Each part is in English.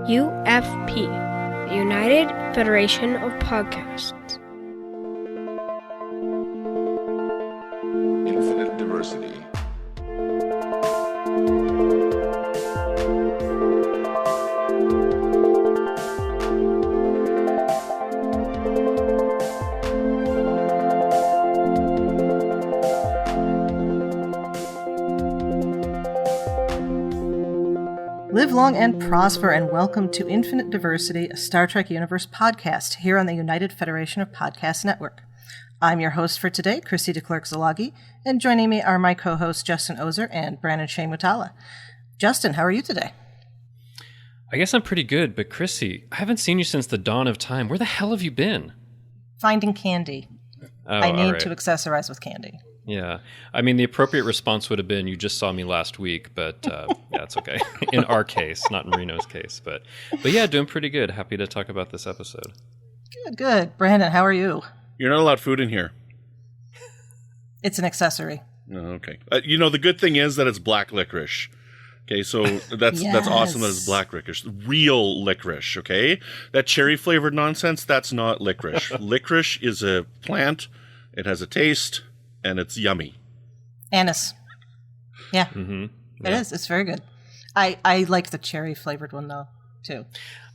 UFP, the United Federation of Podcasts. Infinite diversity. Live long and prosper, and welcome to Infinite Diversity, a Star Trek Universe podcast here on the United Federation of Podcasts Network. I'm your host for today, Chrissie De Clerck-Szilagyi, and joining me are my co-hosts Justin Oser and Brandon Shane Mutala. Justin, how are you today? I guess I'm pretty good, but Chrissie, I haven't seen you since the dawn of time. Where the hell have you been? Finding candy. I need to accessorize with candy. Yeah. I mean, the appropriate response would have been, you just saw me last week, but yeah, it's okay. In our case, not in Reno's case. But yeah, doing pretty good. Happy to talk about this episode. Good. Brandon, how are you? You're not allowed food in here. It's an accessory. Oh, okay. The good thing is that it's black licorice. Okay, so that's awesome that it's black licorice. Real licorice, okay? That cherry-flavored nonsense, that's not licorice. Licorice is a plant. It has a taste. And it's yummy. Anise. Yeah. Mm-hmm. It is. It's very good. I like the cherry flavored one though, too.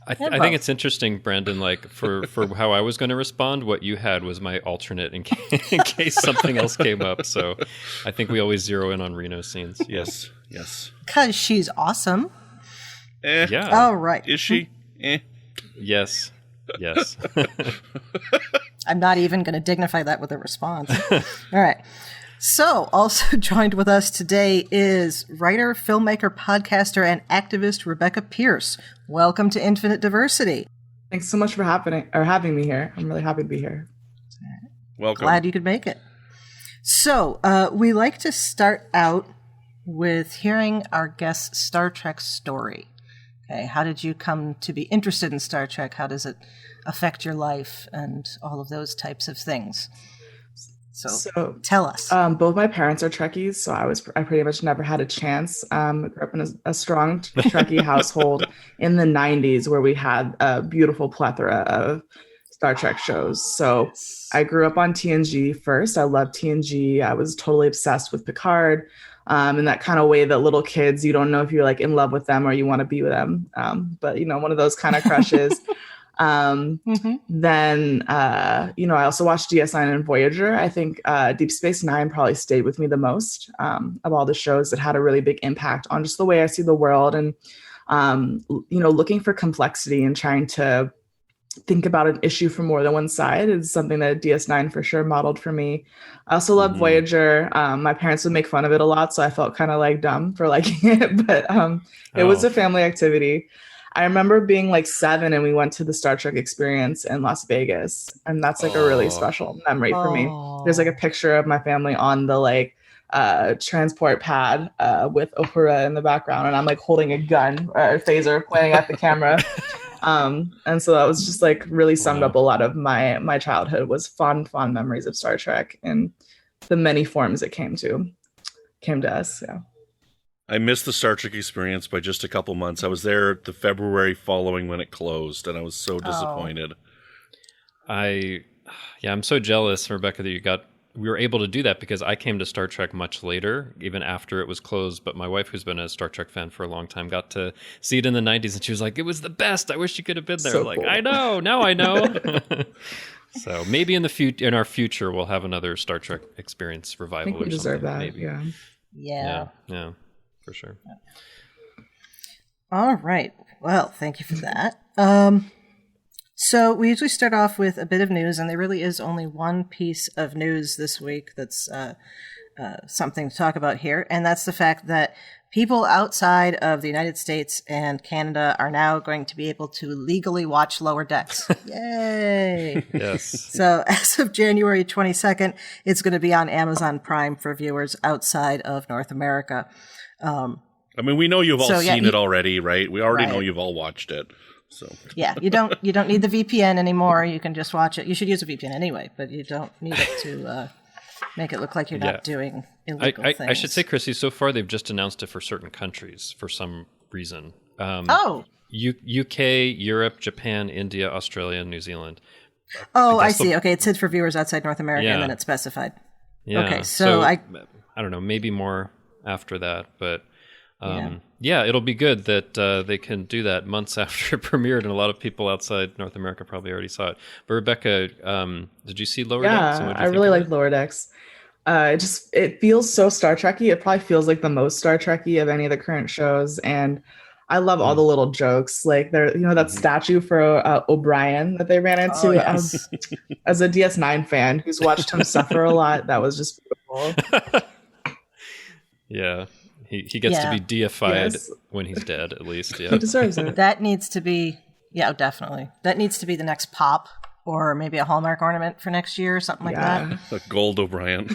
I think it's interesting, Brandon, like for how I was going to respond, what you had was my alternate in case something else came up. So I think we always zero in on Reno scenes. Yes. Because she's awesome. Yeah. All right. Is she? Yes. I'm not even going to dignify that with a response. All right. So, also joined with us today is writer, filmmaker, podcaster, and activist Rebecca Pierce. Welcome to Infinite Diversity. Thanks so much for having me here. I'm really happy to be here. Welcome. Glad you could make it. So, we like to start out with hearing our guest's Star Trek story. Okay, how did you come to be interested in Star Trek? How does it affect your life and all of those types of things? So tell us. Both my parents are Trekkies, so I pretty much never had a chance. I grew up in a strong Trekkie household in the 90s where we had a beautiful plethora of Star Trek shows. So I grew up on TNG first. I loved TNG. I was totally obsessed with Picard. In that kind of way that little kids, you don't know if you're like in love with them or you want to be with them. But one of those kind of crushes. Then, I also watched DS9 and Voyager. I think Deep Space Nine probably stayed with me the most of all the shows that had a really big impact on just the way I see the world and, looking for complexity and trying to think about an issue from more than one side is something that DS9 for sure modeled for me. I also love Voyager. My parents would make fun of it a lot, so I felt kind of like dumb for liking it, but it was a family activity. I remember being like 7 and we went to the Star Trek experience in Las Vegas, and that's like a really special memory for me. There's like a picture of my family on the transport pad with Uhura in the background, and I'm like holding a gun or a phaser pointing at the camera. And so that was just like really summed up a lot of my childhood was fond memories of Star Trek and the many forms it came to us. Yeah. I missed the Star Trek experience by just a couple months. I was there the February following when it closed, and I was so disappointed. I'm so jealous, Rebecca, that we were able to do that because I came to Star Trek much later, even after it was closed. But my wife, who's been a Star Trek fan for a long time, got to see it in the 90s, and she was like, it was the best. I wish you could have been there. So like, cool. I know. Now I know. So maybe in our future, we'll have another Star Trek experience revival. I think we deserve that. Maybe. Yeah. Yeah, for sure. All right. Well, thank you for that. So we usually start off with a bit of news, and there really is only one piece of news this week that's something to talk about here, and that's the fact that people outside of the United States and Canada are now going to be able to legally watch Lower Decks. Yay! Yes. So as of January 22nd, it's going to be on Amazon Prime for viewers outside of North America. We know you've all seen it already, right? We already know you've all watched it. So yeah, you don't need the VPN anymore. You can just watch it. You should use a VPN anyway, but you don't need it to make it look like you're not doing illegal things. I should say, Chrissie, so far they've just announced it for certain countries for some reason. UK, Europe, Japan, India, Australia, and New Zealand. Oh, I see. Okay, it said for viewers outside North America, and then it's specified. Yeah. Okay, so I don't know, maybe more after that, but it'll be good that they can do that months after it premiered, and a lot of people outside North America probably already saw it. But Rebecca, did you see Lower Decks? Yeah, I really like Lower Decks. It feels so Star Trek-y. It probably feels like the most Star Trek-y of any of the current shows, and I love all the little jokes. Like there, that statue for O'Brien that they ran into as a DS9 fan who's watched him suffer a lot. That was just beautiful. Yeah. He gets to be deified when he's dead, at least. Yeah. He deserves it. That needs to be, definitely. That needs to be the next pop, or maybe a Hallmark ornament for next year, or something like that. A gold O'Brien.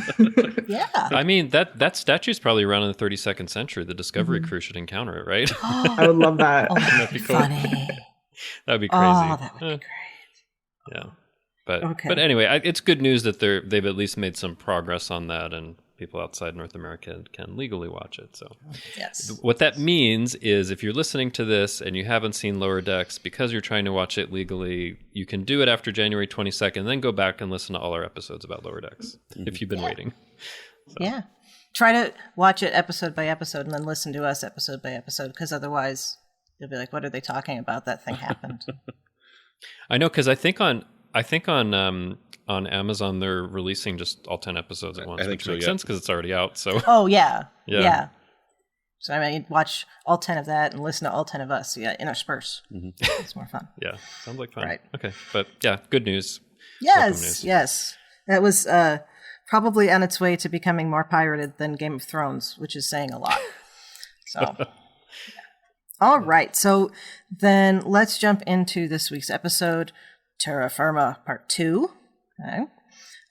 Yeah. I mean, that statue's probably around in the 32nd century. The Discovery crew should encounter it, right? I would love that. That'd be cool. Funny. That'd be crazy. Oh, that would be great. Yeah. But anyway, it's good news that they've at least made some progress on that, and people outside North America can legally watch it. So what that means is if you're listening to this and you haven't seen Lower Decks, because you're trying to watch it legally, you can do it after January 22nd, and then go back and listen to all our episodes about Lower Decks if you've been waiting. So. Yeah. Try to watch it episode by episode and then listen to us episode by episode, because otherwise you'll be like, what are they talking about? That thing happened. I know, because I think on Amazon they're releasing just all 10 episodes at once, which makes sense because it's already out. So yeah. So I mean, watch all 10 of that and listen to all 10 of us. Yeah, intersperse. It's more fun. Yeah, sounds like fun. Right. Okay, but yeah, good news. Yes. That was probably on its way to becoming more pirated than Game of Thrones, which is saying a lot. So, all right. So then let's jump into this week's episode, Terra Firma Part 2. Okay.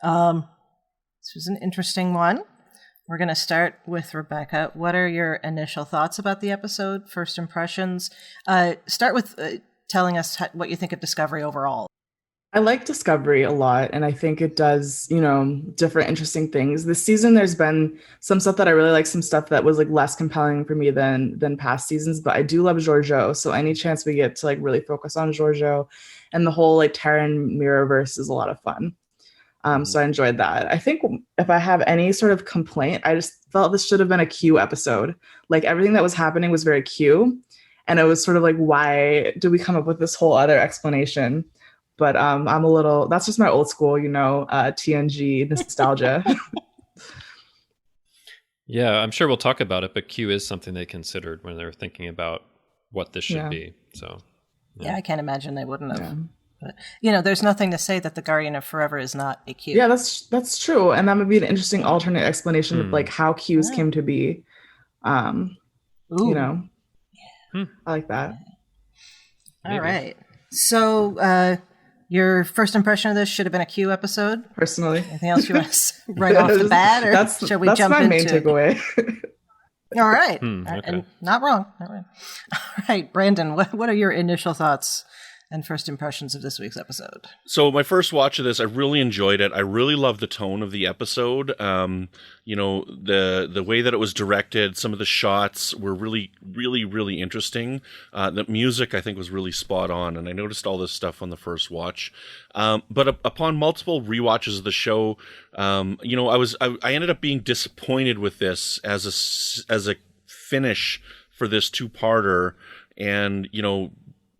This was an interesting one. We're going to start with Rebecca. What are your initial thoughts about the episode? First impressions? Start with telling us what you think of Discovery overall. I like Discovery a lot, and I think it does, different interesting things. This season, there's been some stuff that I really like, some stuff that was like less compelling for me than past seasons, but I do love Giorgio. So any chance we get to like really focus on Giorgio and the whole like Terran Mirrorverse is a lot of fun. So I enjoyed that. I think if I have any sort of complaint, I just felt this should have been a Q episode. Like everything that was happening was very Q, and it was sort of like, why did we come up with this whole other explanation? But I'm a little, that's just my old school, TNG nostalgia. Yeah, I'm sure we'll talk about it, but Q is something they considered when they were thinking about what this should be. So yeah, I can't imagine they wouldn't have. Yeah. But, there's nothing to say that the Guardian of Forever is not a Q. Yeah, that's true. And that would be an interesting alternate explanation of like how Qs came to be. I like that. All right. So your first impression of this should have been a Q episode? Personally. Anything else you want to right off the bat? Or shall we jump into? That's my main takeaway. All right. Okay. And not wrong. All right, Brandon, what are your initial thoughts and first impressions of this week's episode? So my first watch of this, I really enjoyed it. I really loved the tone of the episode. The way that it was directed, some of the shots were really, really, really interesting. The music, I think, was really spot on, and I noticed all this stuff on the first watch. But upon multiple rewatches of the show, I ended up being disappointed with this as a finish for this two-parter, and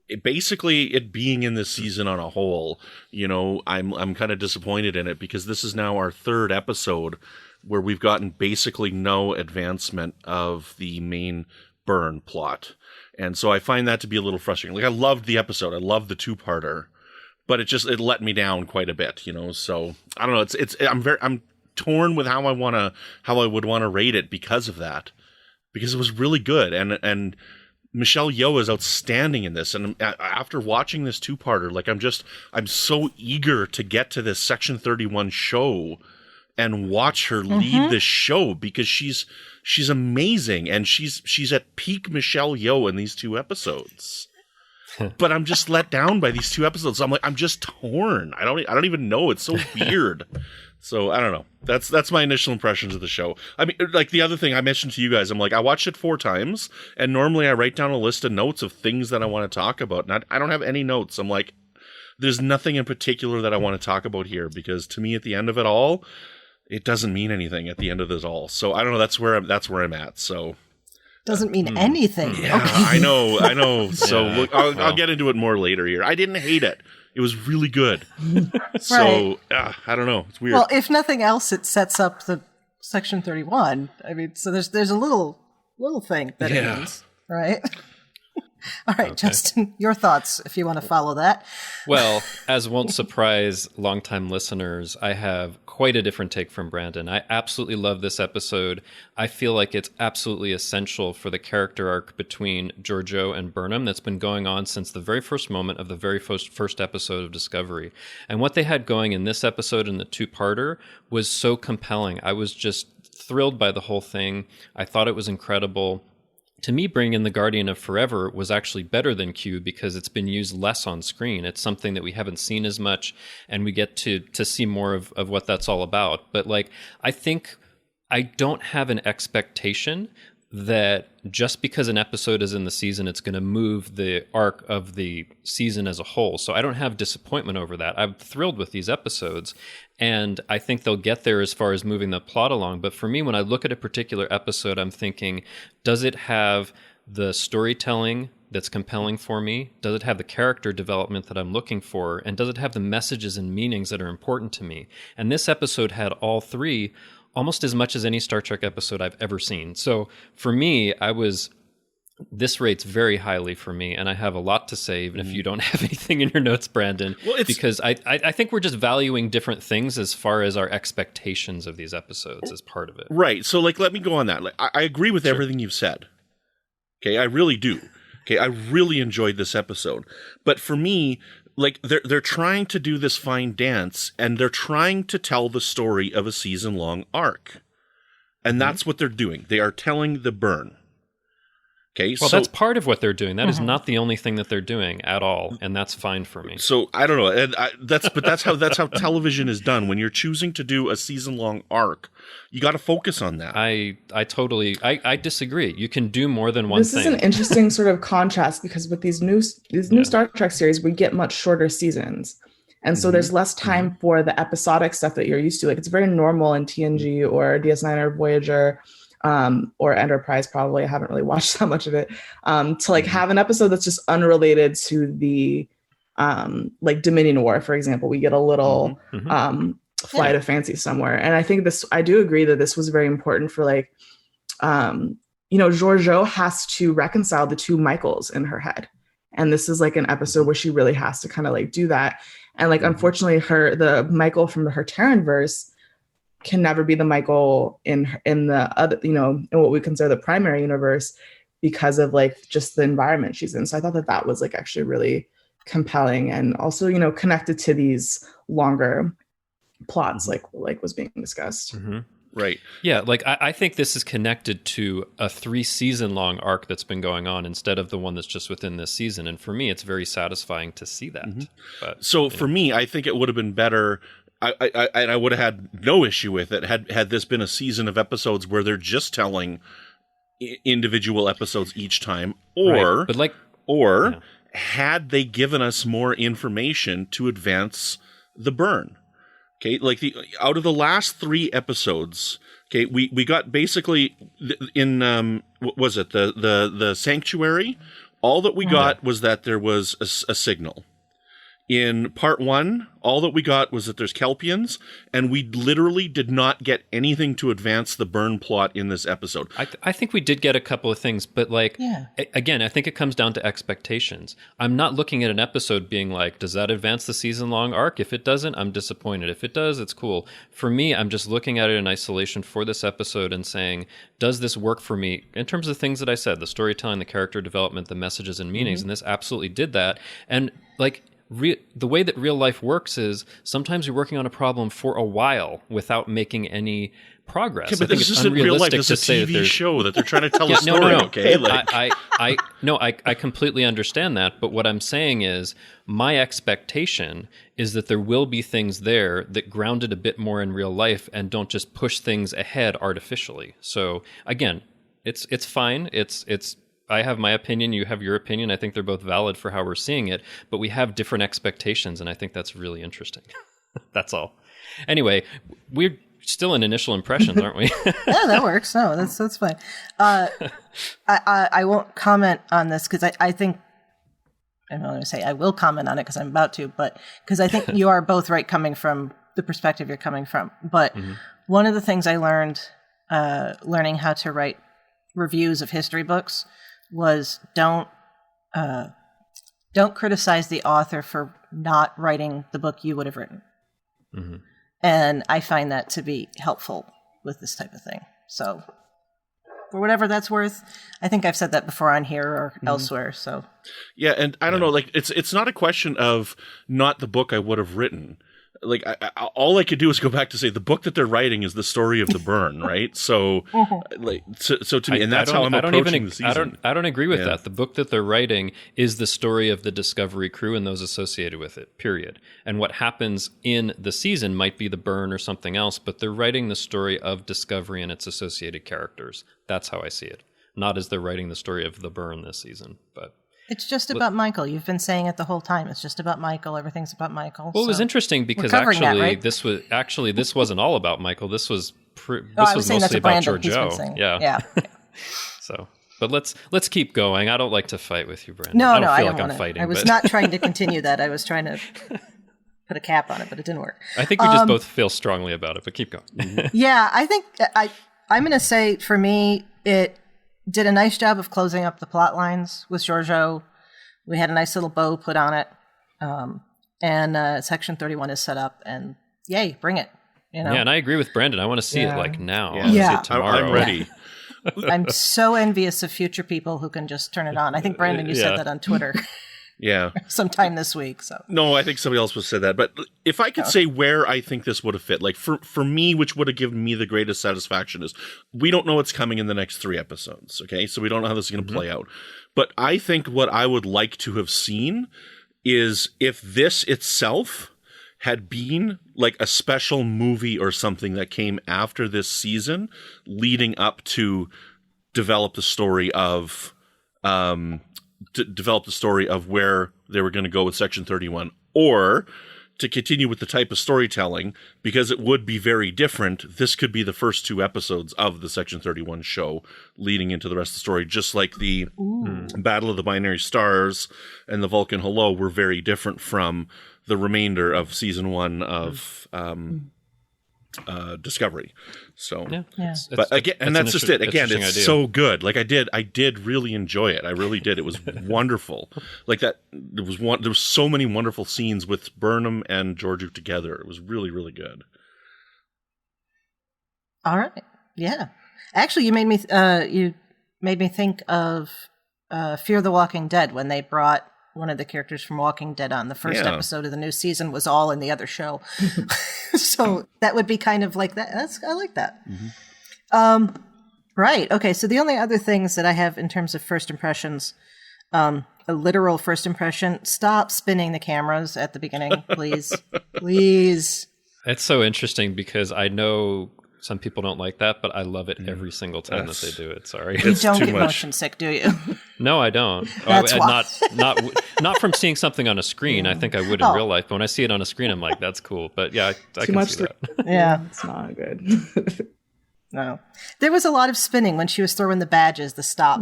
it being in this season on a whole, I'm kind of disappointed in it, because this is now our third episode where we've gotten basically no advancement of the main Byrne plot. And so I find that to be a little frustrating. Like, I loved the episode. I loved the two-parter, but it let me down quite a bit, so I don't know. I'm torn with how I would want to rate it because of that, because it was really good. And Michelle Yeoh is outstanding in this, and after watching this two-parter, like I'm so eager to get to this Section 31 show and watch her lead this show, because she's amazing, and she's at peak Michelle Yeoh in these two episodes. But I'm just let down by these two episodes. I'm just torn. I don't even know. It's so weird. So I don't know. That's my initial impressions of the show. I mean, like the other thing I mentioned to you guys, I'm like, I watched it 4 times, and normally I write down a list of notes of things that I want to talk about, and I don't have any notes. I'm like, there's nothing in particular that I want to talk about here, because to me, at the end of it all, it doesn't mean anything at the end of this all. So I don't know. That's where I'm at. So doesn't mean anything. Yeah, okay. I know. So look, I'll get into it more later here. I didn't hate it. It was really good. So I don't know. It's weird. Well, if nothing else, it sets up the Section 31. I mean, so there's a little thing that it means, right? All right, okay. Justin, your thoughts, if you want to follow that. Well, as won't surprise longtime listeners, I have quite a different take from Brandon. I absolutely love this episode. I feel like it's absolutely essential for the character arc between Giorgio and Burnham that's been going on since the very first moment of the very first episode of Discovery. And what they had going in this episode and the 2-parter was so compelling. I was just thrilled by the whole thing. I thought it was incredible. To me, bringing in the Guardian of Forever was actually better than Q because it's been used less on screen. It's something that we haven't seen as much, and we get to see more of what that's all about. But like, I think I don't have an expectation that just because an episode is in the season, it's going to move the arc of the season as a whole. So I don't have disappointment over that. I'm thrilled with these episodes, and I think they'll get there as far as moving the plot along. But for me, when I look at a particular episode, I'm thinking, does it have the storytelling that's compelling for me? Does it have the character development that I'm looking for? And does it have the messages and meanings that are important to me? And this episode had all 3, almost as much as any Star Trek episode I've ever seen. So for me, this rates very highly for me, and I have a lot to say, even if you don't have anything in your notes, Brandon, because I think we're just valuing different things as far as our expectations of these episodes as part of it. Right. So like, let me go on that. Like, I agree with everything you've said. Okay. I really do. Okay. I really enjoyed this episode, but for me, like they're trying to do this fine dance, and they're trying to tell the story of a season-long arc. And that's what they're doing. They are telling the burn. Okay, well, that's part of what they're doing. That is not the only thing that they're doing at all, and that's fine for me. So I don't know, and that's how television is done. When you're choosing to do a season-long arc, you got to focus on that. I totally disagree. You can do more than one thing. This is an interesting sort of contrast, because with these new Star Trek series, we get much shorter seasons. And so there's less time for the episodic stuff that you're used to. Like, it's very normal in TNG or DS9 or Voyager, or Enterprise, probably. I haven't really watched that much of it, to like have an episode that's just unrelated to the like Dominion War, for example. We get a little flight of fancy somewhere. And I think I do agree that this was very important for like, Giorgio has to reconcile the 2 Michaels in her head. And this is like an episode where she really has to kind of like do that. And like, unfortunately, the Michael from her Terran verse can never be the Michael in the other, in what we consider the primary universe, because of like just the environment she's in. So I thought that was like actually really compelling, and also, connected to these longer plots, like was being discussed. Right. Yeah, like I think this is connected to a 3-season-long arc that's been going on instead of the one that's just within this season. And for me, it's very satisfying to see that. But, so for me, I think it would have been better. I would have had no issue with it had this been a season of episodes where they're just telling individual episodes each time, or had they given us more information to advance the burn. Okay, like out of the last 3 episodes, okay, we got basically in what was it, the Sanctuary? All that we got was that there was a signal. In part 1, all that we got was that there's Kelpians, and we literally did not get anything to advance the burn plot in this episode. I think we did get a couple of things, but again, I think it comes down to expectations. I'm not looking at an episode being like, does that advance the season-long arc? If it doesn't, I'm disappointed. If it does, it's cool. For me, I'm just looking at it in isolation for this episode and saying, does this work for me in terms of the things that I said, the storytelling, the character development, the messages and meanings, and this absolutely did that. And like, the way that real life works is sometimes you're working on a problem for a while without making any progress. Okay, but I think this it's isn't real life. unrealistic This to is a say that TV there's show that they're trying to tell a Yeah, story. no. Okay, like I completely understand that. But what I'm saying is, my expectation is that there will be things there that ground it a bit more in real life and don't just push things ahead artificially. So again, it's fine. It's I have my opinion, you have your opinion. I think they're both valid for how we're seeing it, but we have different expectations, and I think that's really interesting. That's all. Anyway, we're still in initial impressions, aren't we? Yeah, that works. No, that's fine. I won't comment on this because I think I'm not going to say I will comment on it because I'm about to, but because I think you are both right coming from the perspective you're coming from. But one of the things I learned learning how to write reviews of history books was don't criticize the author for not writing the book you would have written. Mm-hmm. And I find that to be helpful with this type of thing. So for whatever that's worth, I think I've said that before on here or elsewhere. So yeah, and I don't know, like it's not a question of not the book I would have written. Like all I could do is go back to say the book that they're writing is the story of the burn, right? So, so to me, and that's how I'm approaching the season. I don't agree with that. The book that they're writing is the story of the Discovery crew and those associated with it. Period. And what happens in the season might be the burn or something else, but they're writing the story of Discovery and its associated characters. That's how I see it. Not as they're writing the story of the burn this season, but. It's just about Michael. You've been saying it the whole time. It's just about Michael. Everything's about Michael. Well, it was interesting because this wasn't all about Michael. This was mostly about Giorgio. Yeah. So, but let's keep going. I don't like to fight with you, Brandon. No, I don't feel like I'm fighting. I was not trying to continue that. I was trying to put a cap on it, but it didn't work. I think we just both feel strongly about it. But keep going. Yeah, I think I'm going to say for me it did a nice job of closing up the plot lines with Giorgio. We had a nice little bow put on it. And Section 31 is set up, and yay, bring it. You know? Yeah, and I agree with Brandon. I want to see it like now. Yeah. I want to see it tomorrow. I'm ready. I'm so envious of future people who can just turn it on. I think, Brandon, you said that on Twitter. Yeah. Sometime this week. So no, I think somebody else would say that. But if I could say where I think this would have fit, like for me, which would have given me the greatest satisfaction is we don't know what's coming in the next 3 episodes. Okay. So we don't know how this is going to play out. But I think what I would like to have seen is if this itself had been like a special movie or something that came after this season leading up to develop the story of where they were going to go with Section 31, or to continue with the type of storytelling, because it would be very different. This could be the first 2 episodes of the Section 31 show leading into the rest of the story, just like the Battle of the Binary Stars and the Vulcan Hello were very different from the remainder of season 1 of Discovery. So, but again, and that's just it. Again, it's idea. So good. Like I did really enjoy it. I really did. It was wonderful. Like that. There was so many wonderful scenes with Burnham and Giorgio together. It was really, really good. All right. Yeah. Actually, you made me think of Fear the Walking Dead when they brought one of the characters from Walking Dead on. The first episode of the new season was all in the other show. So that would be kind of like that. I like that. Mm-hmm. Right. Okay. So the only other things that I have in terms of first impressions, a literal first impression, stop spinning the cameras at the beginning, please. Please. It's so interesting because I know some people don't like that, but I love it every single time that they do it. Sorry. You don't get motion sick, do you? No, I don't. That's why. Not from seeing something on a screen. I think I would in real life, but when I see it on a screen, I'm like, that's cool. But yeah, I can see that. Yeah. It's not good. No. There was a lot of spinning when she was throwing the badges, the stop,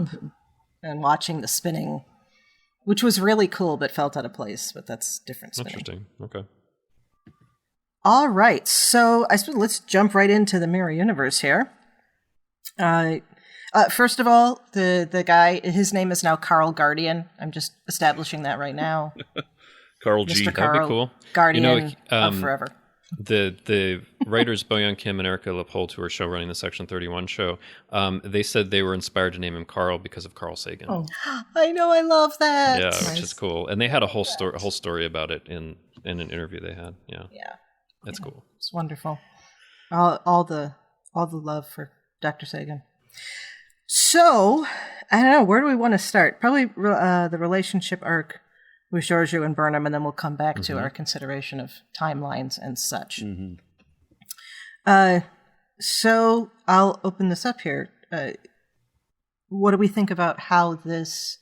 and watching the spinning, which was really cool, but felt out of place. But that's different spinning. Interesting. Okay. All right, so I suppose let's jump right into the mirror universe here. First of all, the guy, his name is now Carl Guardian. I'm just establishing that right now. Carl G. Mr. Carl That'd be cool. Guardian of forever. The writers Boyoung Kim and Erica Leopold, who are show running the Section 31 show, they said they were inspired to name him Carl because of Carl Sagan. Oh, I know, I love that. Yeah, nice. Which is cool, and they had a whole story about it in an interview they had. Yeah. Yeah. That's cool. It's wonderful. All the all the love for Dr. Sagan. So, I don't know, where do we want to start? Probably the relationship arc with Giorgio and Burnham, and then we'll come back to our consideration of timelines and such. So I'll open this up here. What do we think about how this,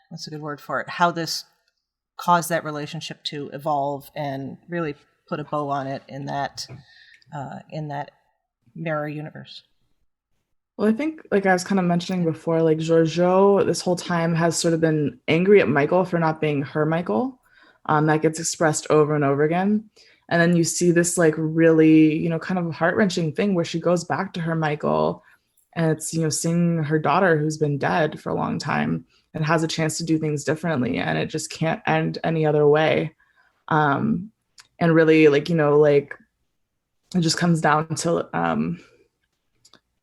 what's a good word for it, how this caused that relationship to evolve and really put a bow on it in that mirror universe? Well, I think, like I was kind of mentioning before, like Giorgio this whole time has sort of been angry at Michael for not being her Michael. That gets expressed over and over again. And then you see this like really, you know, kind of heart-wrenching thing where she goes back to her Michael, and it's, you know, seeing her daughter who's been dead for a long time and has a chance to do things differently. And it just can't end any other way. And really, like, you know, like it just comes down to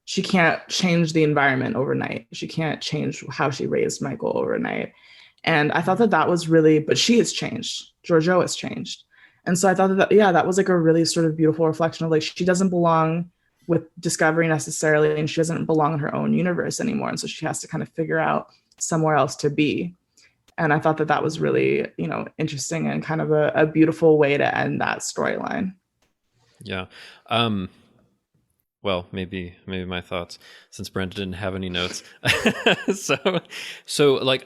she can't change the environment overnight. She can't change how she raised Michael overnight. And I thought that was really, but she has changed. Giorgio has changed. And so I thought that was like a really sort of beautiful reflection of like, she doesn't belong with Discovery necessarily, and she doesn't belong in her own universe anymore. And so she has to kind of figure out somewhere else to be. And I thought that was really, you know, interesting and kind of a beautiful way to end that storyline. Yeah. Well, maybe my thoughts, since Brenda didn't have any notes. so like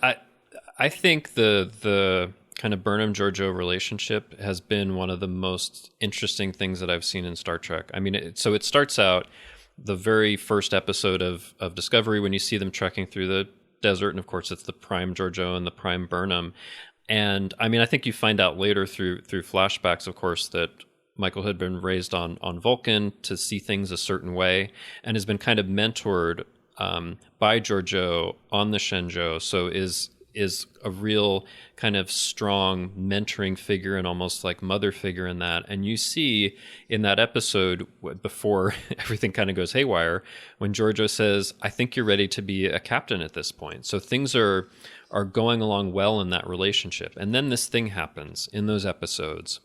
I think the kind of Burnham Giorgio relationship has been one of the most interesting things that I've seen in Star Trek. I mean, it starts out the very first episode of Discovery when you see them trekking through the desert, and of course it's the Prime Giorgio and the Prime Burnham. And I mean, I think you find out later through flashbacks, of course, that Michael had been raised on Vulcan to see things a certain way, and has been kind of mentored by Giorgio on the Shenzhou. So is a real kind of strong mentoring figure and almost like mother figure in that. And you see in that episode, before everything kind of goes haywire, when Giorgio says, "I think you're ready to be a captain at this point." So things are going along well in that relationship. And then this thing happens in those episodes,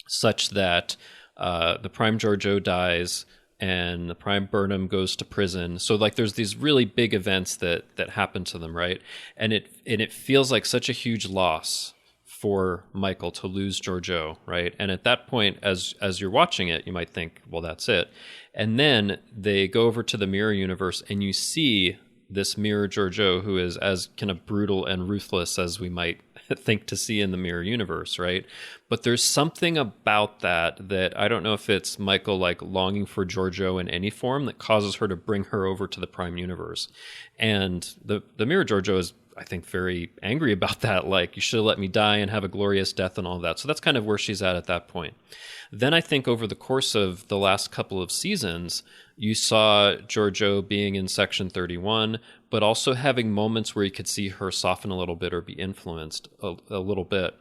such that the Prime Giorgio dies and the Prime Burnham goes to prison. So like there's these really big events that happen to them, right? And it feels like such a huge loss for Michael to lose Giorgio, right? And at that point, as you're watching it, you might think, well, that's it. And then they go over to the mirror universe, and you see this mirror Giorgio, who is as kind of brutal and ruthless as we might think to see in the mirror universe, right? But there's something about that I don't know if it's Michael like longing for Giorgio in any form that causes her to bring her over to the Prime universe. And the mirror Giorgio is, I think, very angry about that. Like, you should have let me die and have a glorious death and all that. So that's kind of where she's at that point. Then I think over the course of the last couple of seasons, you saw Giorgio being in Section 31, but also having moments where you could see her soften a little bit or be influenced a little bit.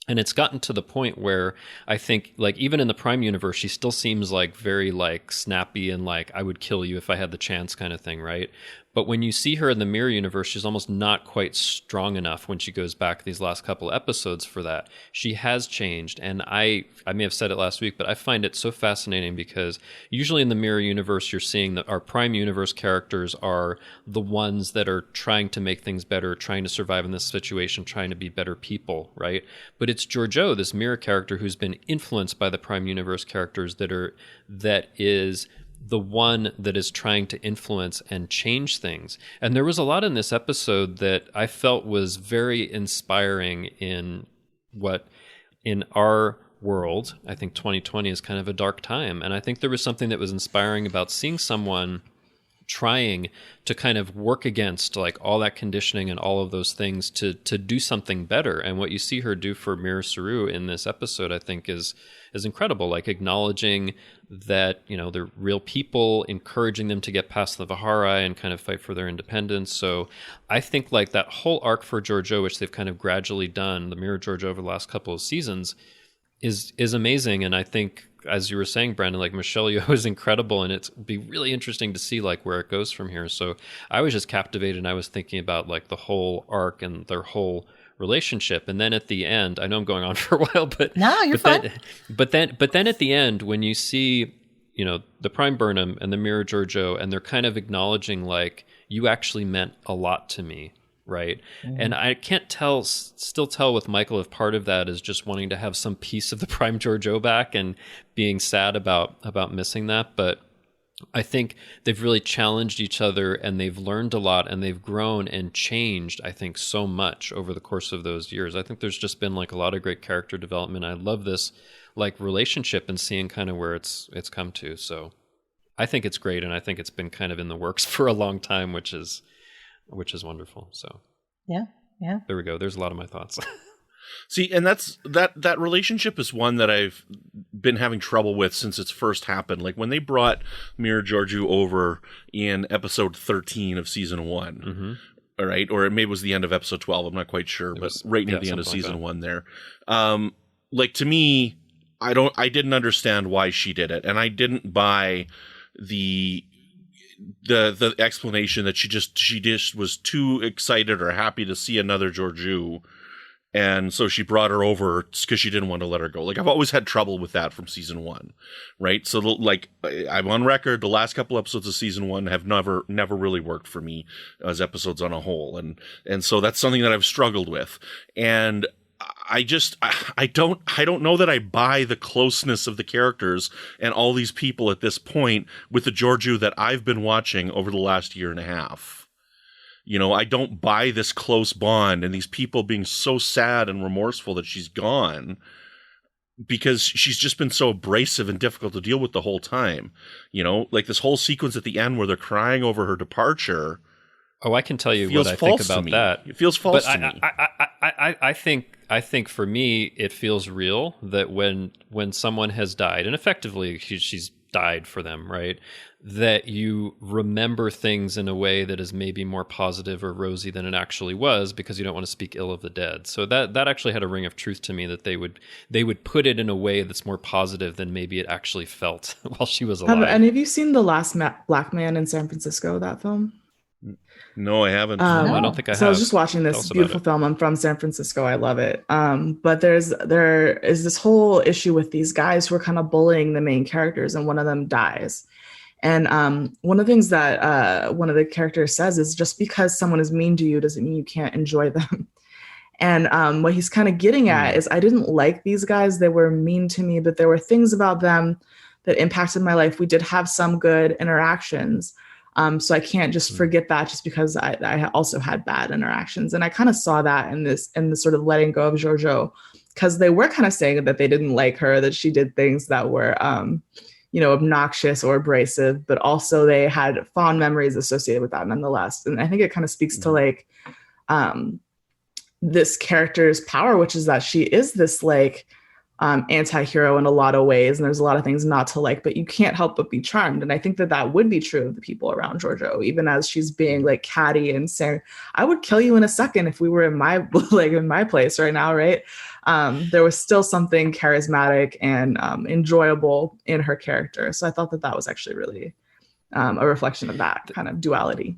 And it's gotten to the point where I think, like, even in the Prime universe, she still seems like very like snappy and like, I would kill you if I had the chance kind of thing, right? But when you see her in the mirror universe, she's almost not quite strong enough when she goes back these last couple episodes for that. She has changed. And I may have said it last week, but I find it so fascinating because usually in the mirror universe, you're seeing that our Prime universe characters are the ones that are trying to make things better, trying to survive in this situation, trying to be better people, right? But it's Giorgio, this mirror character, who's been influenced by the Prime universe characters that is the one that is trying to influence and change things. And there was a lot in this episode that I felt was very inspiring in our world. I think 2020 is kind of a dark time. And I think there was something that was inspiring about seeing someone trying to kind of work against like all that conditioning and all of those things to do something better. And what you see her do for Mira Saru in this episode, I think is incredible, like acknowledging that, you know, they're real people, encouraging them to get past the Vihara and kind of fight for their independence. So I think like that whole arc for Giorgio, which they've kind of gradually done, the Mirror Giorgio over the last couple of seasons, is amazing. And I think, as you were saying, Brandon, like Michelle Yeoh is incredible, and it'd be really interesting to see like where it goes from here. So I was just captivated, and I was thinking about like the whole arc and their whole relationship. And then at the end, I know I'm going on for a while, but no, you're fine. But then at the end, when you see, the Prime Burnham and the Mirror Giorgio, and they're kind of acknowledging like, you actually meant a lot to me, right? Mm-hmm. And I can't still tell with Michael if part of that is just wanting to have some piece of the Prime Giorgio back and being sad about missing that, but I think they've really challenged each other, and they've learned a lot, and they've grown and changed, I think, so much over the course of those years. I think there's just been like a lot of great character development. I love this like relationship and seeing kind of where it's come to. So I think it's great, and I think it's been kind of in the works for a long time, which is wonderful. So yeah. There we go. There's a lot of my thoughts. See, and that relationship is one that I've been having trouble with since it's first happened. Like when they brought Mirror Giorgio over in episode 13 of season 1, mm-hmm. All right, or maybe it was the end of episode 12. I'm not quite sure, but right near the end of season 1 there. Like to me, I didn't understand why she did it, and I didn't buy the explanation that she just was too excited or happy to see another Giorgio. And so she brought her over because she didn't want to let her go. Like, I've always had trouble with that from season 1, right? So, like, I'm on record, the last couple episodes of season 1 have never really worked for me as episodes on a whole. And so that's something that I've struggled with. And I don't know that I buy the closeness of the characters and all these people at this point with the Giorgio that I've been watching over the last year and a half. I don't buy this close bond and these people being so sad and remorseful that she's gone because she's just been so abrasive and difficult to deal with the whole time. Like this whole sequence at the end where they're crying over her departure. Oh, I can tell you what I think about that. It feels false to me. I think for me, it feels real that when someone has died, and effectively she's died for them, right? That you remember things in a way that is maybe more positive or rosy than it actually was because you don't want to speak ill of the dead. So that actually had a ring of truth to me, that they would put it in a way that's more positive than maybe it actually felt while she was alive. Have any of you seen The Last Black Man in San Francisco, that film? No, I haven't. No, I don't think I have. So I was just watching this beautiful film. I'm from San Francisco. I love it. But there is this whole issue with these guys who are kind of bullying the main characters, and one of them dies. And one of the things that one of the characters says is, just because someone is mean to you doesn't mean you can't enjoy them. And what he's kind of getting at is, I didn't like these guys. They were mean to me, but there were things about them that impacted my life. We did have some good interactions. So I can't just forget that just because I also had bad interactions. And I kind of saw that in the sort of letting go of Giorgio, because they were kind of saying that they didn't like her, that she did things that were, obnoxious or abrasive, but also they had fond memories associated with that nonetheless. And I think it kind of speaks to like this character's power, which is that she is this like anti-hero in a lot of ways, and there's a lot of things not to like, but you can't help but be charmed. And I think that would be true of the people around Giorgio, even as she's being like catty and saying, I would kill you in a second if we were in my place right now, right? There was still something charismatic and enjoyable in her character. So I thought that was actually really a reflection of that kind of duality.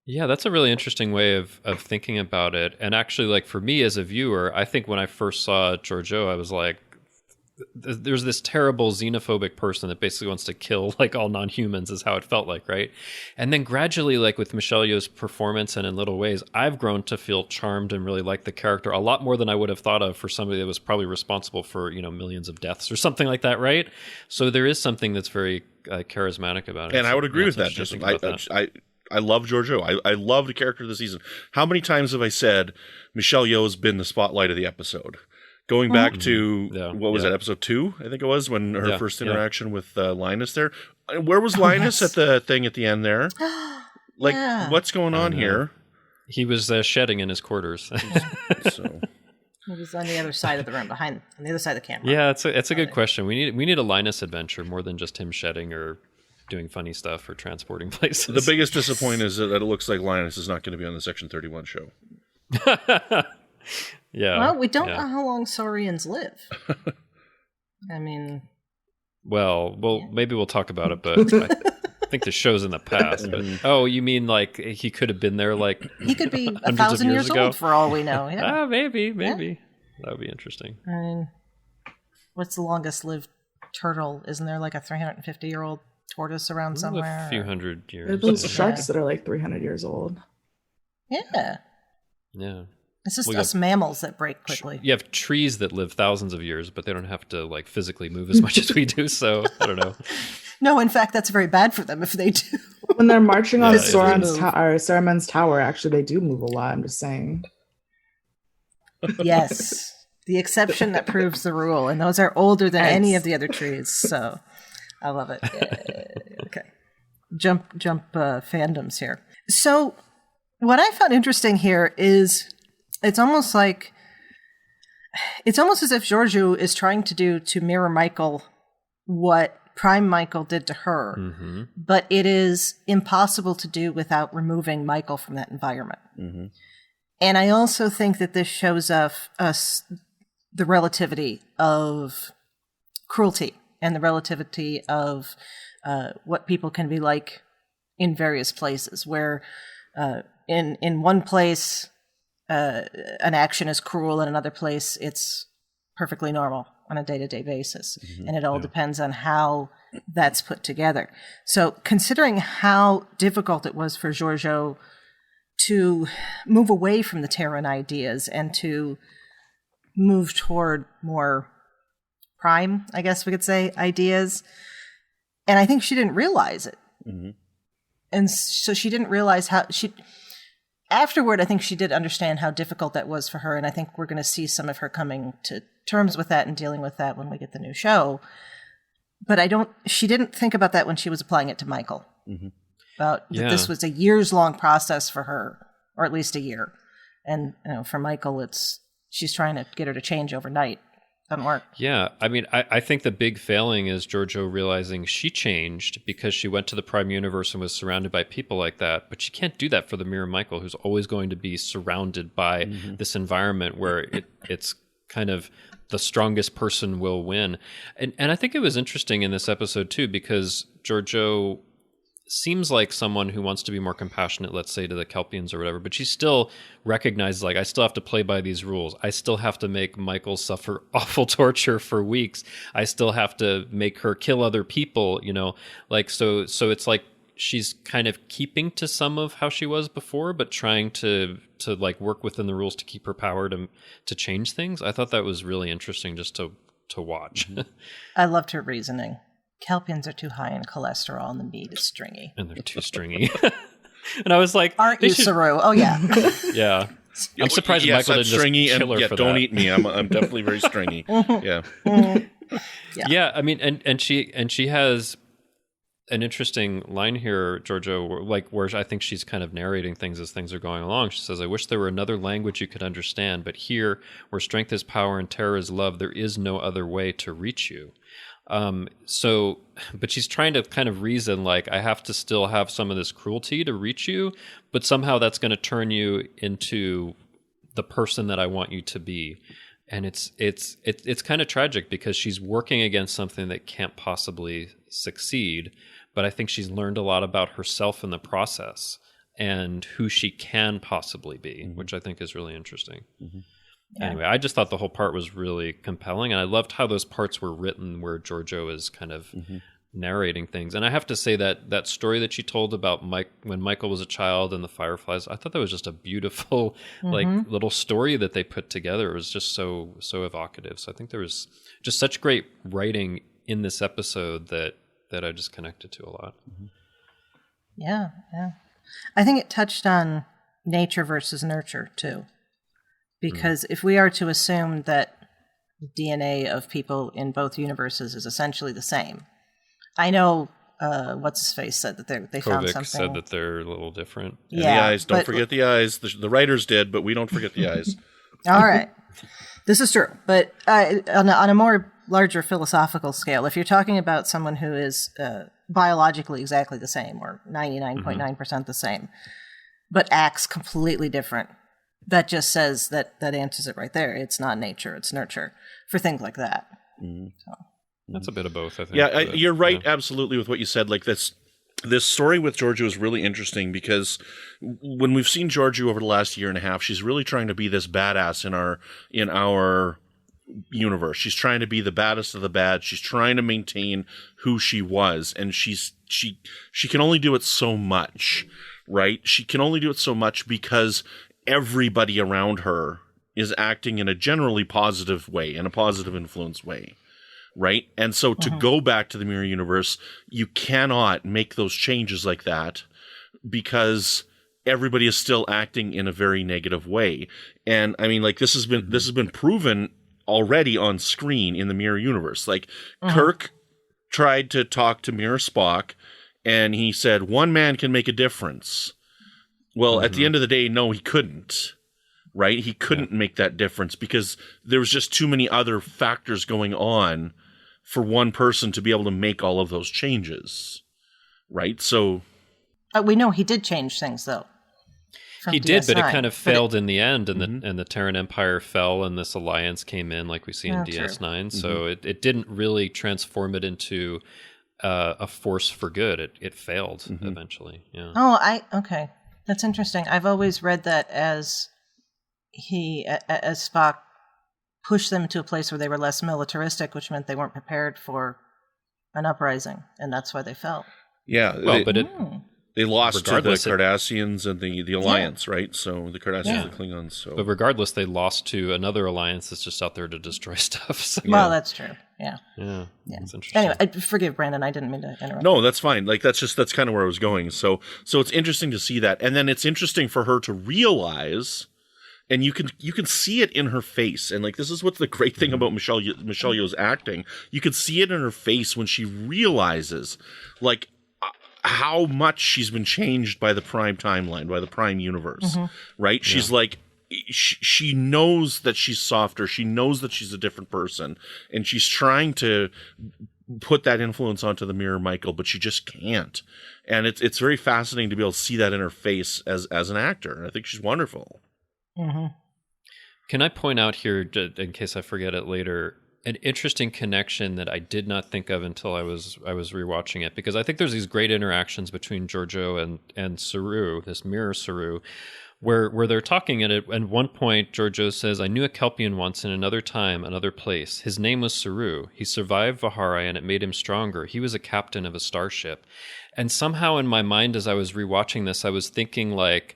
Yeah, that's a really interesting way of thinking about it. And actually, like for me as a viewer, I think when I first saw Giorgio, I was like, there's this terrible xenophobic person that basically wants to kill like all non-humans, is how it felt like, right? And then gradually, like with Michelle Yeoh's performance and in little ways, I've grown to feel charmed and really like the character a lot more than I would have thought of for somebody that was probably responsible for, millions of deaths or something like that, right? So there is something that's very charismatic about it. And I would agree with that. Just I love Giorgio. I love the character of the season. How many times have I said Michelle Yeoh has been the spotlight of the episode? Going back to, what was that, episode 2, I think it was, when her first interaction with Linus there. Where was Linus at the thing at the end there? Like, what's going on here? He was shedding in his quarters. So. He was on the other side of the room, on the other side of the camera. Yeah, it's a good question. We need a Linus adventure more than just him shedding or doing funny stuff or transporting places. The biggest disappointment is that it looks like Linus is not going to be on the Section 31 show. Yeah. Well, we don't know how long Saurians live. I mean... Well, maybe we'll talk about it, but I think the show's in the past. But, you mean like he could have been there like... He could be 1,000 years old for all we know. Yeah. Maybe. Yeah. That would be interesting. I mean, what's the longest lived turtle. Isn't there like a 350-year-old tortoise around somewhere? A few hundred There are years. those sharks that are like 300 years old. Yeah. Yeah. It's just We us mammals that break quickly. You have trees that live thousands of years, but they don't have to like physically move as much as we do. So I don't know. No, in fact, that's very bad for them if they do. When they're marching on Yeah, Saruman's tower, actually, they do move a lot. I'm just saying. Yes. The exception that proves the rule. And those are older than any of the other trees. So I love it. Yeah. Okay. Jump fandoms here. So what I found interesting here is it's almost as if Giorgio is trying to mirror Michael what Prime Michael did to her, but it is impossible to do without removing Michael from that environment. Mm-hmm. And I also think that this shows us the relativity of cruelty and the relativity of what people can be like in various places, where in one place an action is cruel, and another place it's perfectly normal on a day-to-day basis. Mm-hmm. And it all depends on how that's put together. So considering how difficult it was for Giorgio to move away from the Terran ideas and to move toward more prime, I guess we could say, ideas. And I think she didn't realize it. Mm-hmm. And so she didn't realize afterward, I think she did understand how difficult that was for her. And I think we're going to see some of her coming to terms with that and dealing with that when we get the new show. But she didn't think about that when she was applying it to Michael. Mm-hmm. That this was a years-long process for her, or at least a year. And for Michael, she's trying to get her to change overnight. Doesn't work. Yeah, I mean, I think the big failing is Giorgio realizing she changed because she went to the Prime Universe and was surrounded by people like that. But she can't do that for the Mirror Michael, who's always going to be surrounded by this environment where it's kind of the strongest person will win. And I think it was interesting in this episode, too, because Giorgio seems like someone who wants to be more compassionate, let's say, to the Kelpians or whatever, but she still recognizes, like, I still have to play by these rules. I still have to make Michael suffer awful torture for weeks. I still have to make her kill other people, like, so it's like she's kind of keeping to some of how she was before, but trying to like work within the rules to keep her power to change things. I thought that was really interesting just to watch. I loved her reasoning. Kelpians are too high in cholesterol and the meat is stringy. And they're too stringy. And I was like, aren't you, Saru? Oh, yeah. Yeah. I'm surprised Michael didn't stringy just kill her for don't that. eat me. I'm definitely very stringy. Yeah. Yeah, I mean, and she has an interesting line here, Giorgio, where I think she's kind of narrating things as things are going along. She says, I wish there were another language you could understand, but here, where strength is power and terror is love, there is no other way to reach you. But she's trying to kind of reason, like, I have to still have some of this cruelty to reach you, but somehow that's going to turn you into the person that I want you to be. And it's kind of tragic because she's working against something that can't possibly succeed. But I think she's learned a lot about herself in the process and who she can possibly be, which I think is really interesting. Mm-hmm. Yeah. Anyway, I just thought the whole part was really compelling, and I loved how those parts were written where Giorgio is kind of narrating things. And I have to say that story that she told about when Michael was a child and the Fireflies, I thought that was just a beautiful like little story that they put together. It was just so evocative. So I think there was just such great writing in this episode that I just connected to a lot. Mm-hmm. Yeah. I think it touched on nature versus nurture, too. Because if we are to assume that the DNA of people in both universes is essentially the same, I know what's-his-face said that they found something. Said that they're a little different. And yeah, the eyes. Don't forget the eyes. The writers did, but we don't forget the eyes. All right. This is true. But on a more larger philosophical scale, if you're talking about someone who is biologically exactly the same or 99.9% the same, but acts completely different, that just says that answers it right there. It's not nature, it's nurture for things like that. So. That's a bit of both, I think. Yeah, you're right, absolutely, with what you said. Like this story with Giorgio is really interesting because when we've seen Giorgio over the last year and a half, she's really trying to be this badass in our universe. She's trying to be the baddest of the bad. She's trying to maintain who she was, and she can only do it so much, right? She can only do it so much because everybody around her is acting in a generally positive way, in a positive influence way, right? And so to go back to the mirror universe, you cannot make those changes like that because everybody is still acting in a very negative way. And I mean, like, this has been proven already on screen in the mirror universe. Like, Kirk tried to talk to Mirror Spock, and he said, one man can make a difference. Well, at the end of the day, no, he couldn't, right? He couldn't make that difference because there was just too many other factors going on for one person to be able to make all of those changes, right? So... we know he did change things, though. He did, but it kind of failed in the end, and the Terran Empire fell, and this alliance came in, like we see in DS9. So it didn't really transform it into a force for good. It failed eventually. Yeah. Oh, okay. That's interesting. I've always read that as Spock pushed them to a place where they were less militaristic, which meant they weren't prepared for an uprising, and that's why they fell. Yeah. Well, they lost to the Cardassians and the Alliance, right? So the Cardassians and the Klingons. So. But regardless, they lost to another alliance that's just out there to destroy stuff. So. Well, that's true. Yeah. That's interesting. Anyway, forgive Brandon. I didn't mean to interrupt. No, that's fine. Like, that's kind of where I was going. So it's interesting to see that, and then it's interesting for her to realize, and you can see it in her face. And like, this is what's the great thing about Michelle Yeoh's acting. You can see it in her face when she realizes, like, how much she's been changed by the Prime timeline, by the Prime universe, right? She's like, she knows that she's softer. She knows that she's a different person, and she's trying to put that influence onto the Mirror Michael, but she just can't. And it's very fascinating to be able to see that in her face as an actor. And I think she's wonderful. Can I point out here, in case I forget it later, an interesting connection that I did not think of until I was rewatching it, because I think there's these great interactions between Giorgio and Saru, this mirror Saru, where they're talking, and at one point Giorgio says, "I knew a Kelpian once in another time, another place. His name was Saru. He survived Vahara, and it made him stronger. He was a captain of a starship." And somehow in my mind, as I was rewatching this, I was thinking, like,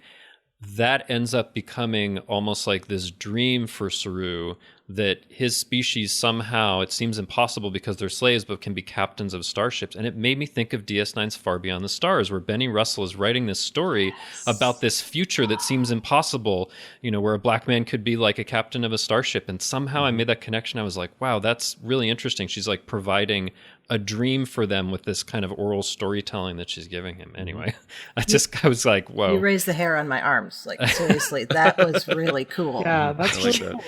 that ends up becoming almost like this dream for Saru, that his species somehow, it seems impossible because they're slaves, but can be captains of starships. And it made me think of DS9's Far Beyond the Stars, where Benny Russell is writing this story about this future that seems impossible, where a black man could be like a captain of a starship. And somehow I made that connection. I was like, wow, that's really interesting. She's like providing a dream for them with this kind of oral storytelling that she's giving him. Anyway, I was like, whoa. You raised the hair on my arms. Like, seriously, that was really cool. Yeah, that's really cool.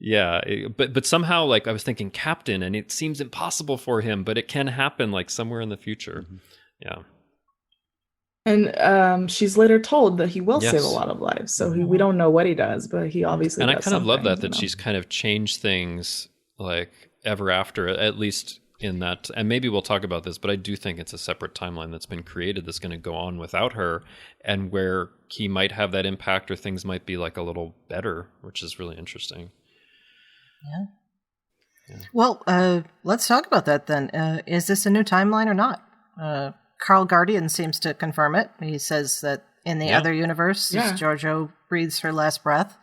Yeah, but somehow, like, I was thinking captain, and it seems impossible for him, but it can happen, like, somewhere in the future. Yeah. And she's later told that he will save a lot of lives. So we don't know what he does, but he obviously does. And I kind of love that she's kind of changed things, like, ever after, at least in that. And maybe we'll talk about this, but I do think it's a separate timeline that's been created that's going to go on without her, and where he might have that impact, or things might be, like, a little better, which is really interesting. Yeah. Well, let's talk about that then. Is this a new timeline or not? Carl Guardian seems to confirm it. He says that in the other universe, Giorgio breathes her last breath.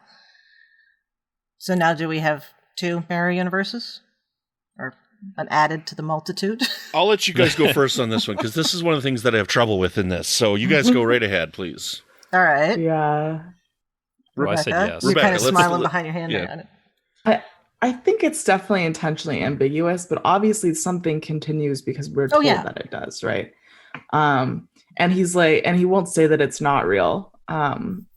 So now do we have two mirror universes? Or an added to the multitude? I'll let you guys go first on this one, because this is one of the things that I have trouble with in this. So you guys go right ahead, please. All right. Yeah. Well, I said yes. You're kind of smiling behind your hand. Yeah. I think it's definitely intentionally ambiguous, but obviously something continues because we're told that it does, right? And he's like, and he won't say that it's not real,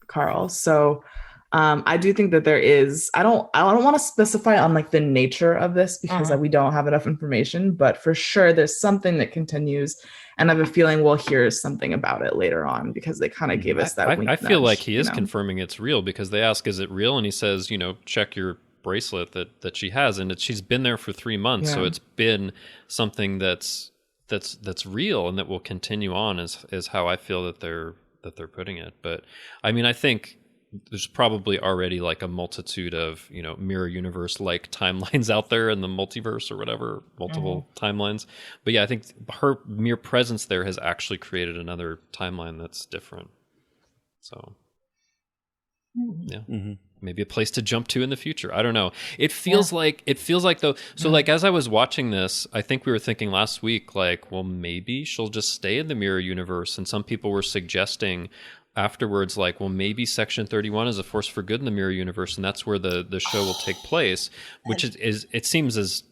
Carl. So I do think that there is. I don't want to specify on like the nature of this because we don't have enough information, but for sure there's something that continues, and I have a feeling we'll hear something about it later on because they kind of gave us that. I feel like he is confirming it's real, because they ask, "Is it real?" and he says, check your bracelet that she has, and she's been there for 3 months, so it's been something that's real and that will continue on, is how I feel that they're putting it. But I mean, I think there's probably already like a multitude of, mirror universe like timelines out there in the multiverse or whatever, multiple timelines. But yeah, I think her mere presence there has actually created another timeline that's different. So yeah, maybe a place to jump to in the future. I don't know. It feels like though. So like, as I was watching this, I think we were thinking last week, like, well, maybe she'll just stay in the mirror universe. And some people were suggesting afterwards, like, well, maybe Section 31 is a force for good in the mirror universe, and that's where the show will take place, which is it seems is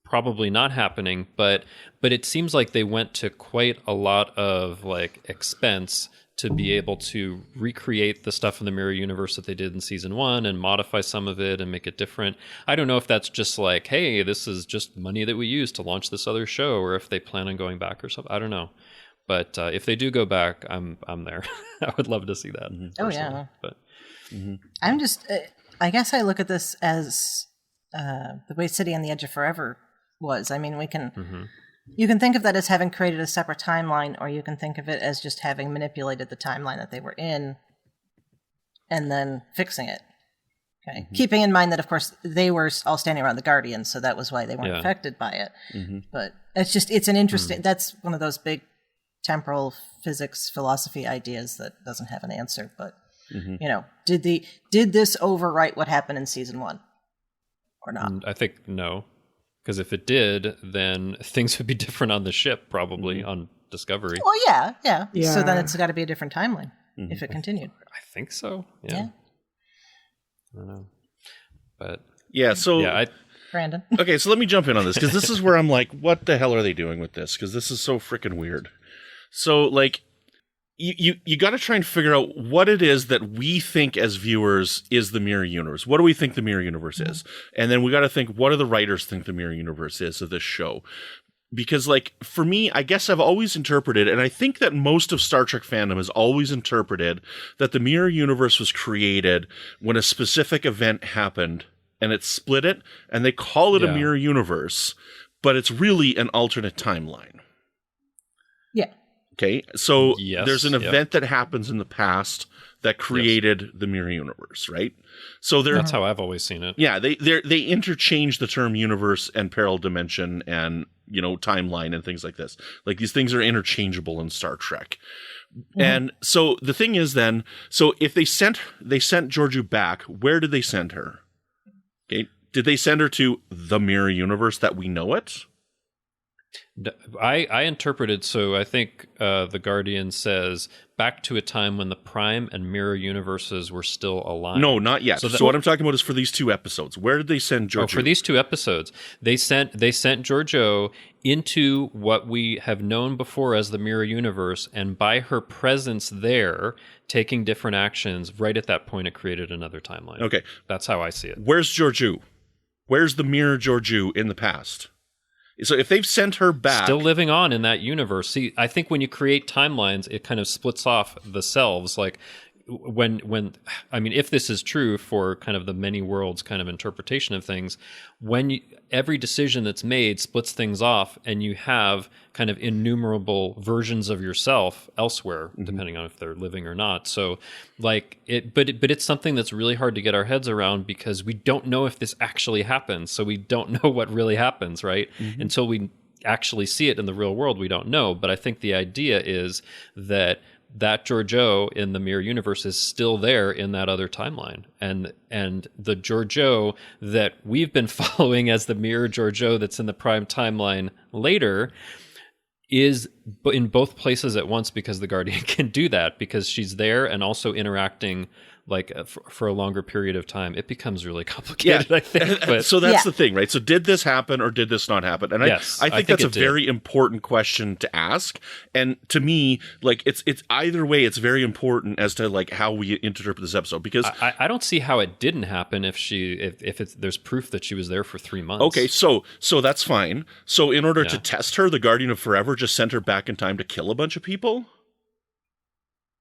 probably not happening, but it seems like they went to quite a lot of like expense to be able to recreate the stuff in the mirror universe that they did in season 1 and modify some of it and make it different. I don't know if that's just like, hey, this is just money that we use to launch this other show, or if they plan on going back or something. I don't know. But if they do go back, I'm there. I would love to see that. Oh yeah. But I'm just, I guess I look at this as the way City on the Edge of Forever was. I mean, you can think of that as having created a separate timeline, or you can think of it as just having manipulated the timeline that they were in and then fixing it. Okay. Keeping in mind that, of course, they were all standing around the Guardians, so that was why they weren't affected by it. But it's an interesting, that's one of those big temporal physics philosophy ideas that doesn't have an answer. But, did this overwrite what happened in season 1 or not? I think no. Because if it did, then things would be different on the ship, probably on Discovery. Well, yeah. So then it's got to be a different timeline if it continued. I think so. Yeah. I don't know. But yeah, so Brandon. Okay, so let me jump in on this, because this is where I'm like, what the hell are they doing with this? Because this is so freaking weird. So like, you got to try and figure out what it is that we think as viewers is the mirror universe. What do we think the mirror universe is? And then we got to think, what do the writers think the mirror universe is of this show? Because like, for me, I guess I've always interpreted, and I think that most of Star Trek fandom has always interpreted, that the mirror universe was created when a specific event happened and it split it, and they call it a mirror universe, but it's really an alternate timeline. Yeah. Okay, so there's an event that happens in the past that created the mirror universe, right? So that's how I've always seen it. Yeah, they interchange the term universe and parallel dimension and timeline and things like this. Like, these things are interchangeable in Star Trek. And so the thing is then, so if they sent Georgiou back, where did they send her? Okay, did they send her to the mirror universe that we know it? I interpreted, so I think the Guardian says back to a time when the Prime and Mirror universes were still aligned. No, not yet. So what I'm talking about is for these 2 episodes. Where did they send Georgiou? For these 2 episodes, they sent Georgiou into what we have known before as the Mirror universe, and by her presence there, taking different actions, right at that point, it created another timeline. Okay, that's how I see it. Where's Georgiou? Where's the Mirror Georgiou in the past? So if they've sent her back... Still living on in that universe. See, I think when you create timelines, it kind of splits off the selves. Like, if this is true for kind of the many worlds kind of interpretation of things, every decision that's made splits things off, and you have kind of innumerable versions of yourself elsewhere, depending on if they're living or not. So, like but it's something that's really hard to get our heads around, because we don't know if this actually happens. So we don't know what really happens, right? Until we actually see it in the real world, we don't know. But I think the idea is that Georgiou in the mirror universe is still there in that other timeline, and the Georgiou that we've been following as the mirror Georgiou that's in the Prime timeline later is in both places at once, because the Guardian can do that, because she's there and also interacting like for a longer period of time. It becomes really complicated, I think. But so that's the thing, right? So did this happen or did this not happen? And I think that's a very important question to ask. And to me, like, it's either way, it's very important as to like how we interpret this episode, because I don't see how it didn't happen if there's proof that she was there for 3 months. Okay, so that's fine. So in order to test her, the Guardian of Forever just sent her back in time to kill a bunch of people?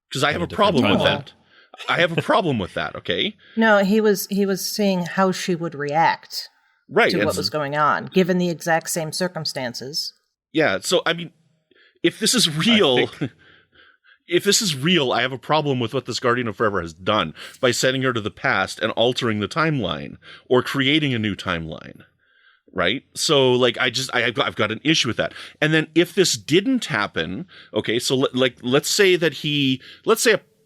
Because I have a problem with that. I have a problem with that, okay? No, he was seeing how she would react to what was going on, given the exact same circumstances. Yeah, so, I mean, if this is real, if this is real, I have a problem with what this Guardian of Forever has done by sending her to the past and altering the timeline or creating a new timeline. Right? So, like, I've got an issue with that. And then if this didn't happen, okay, so let's say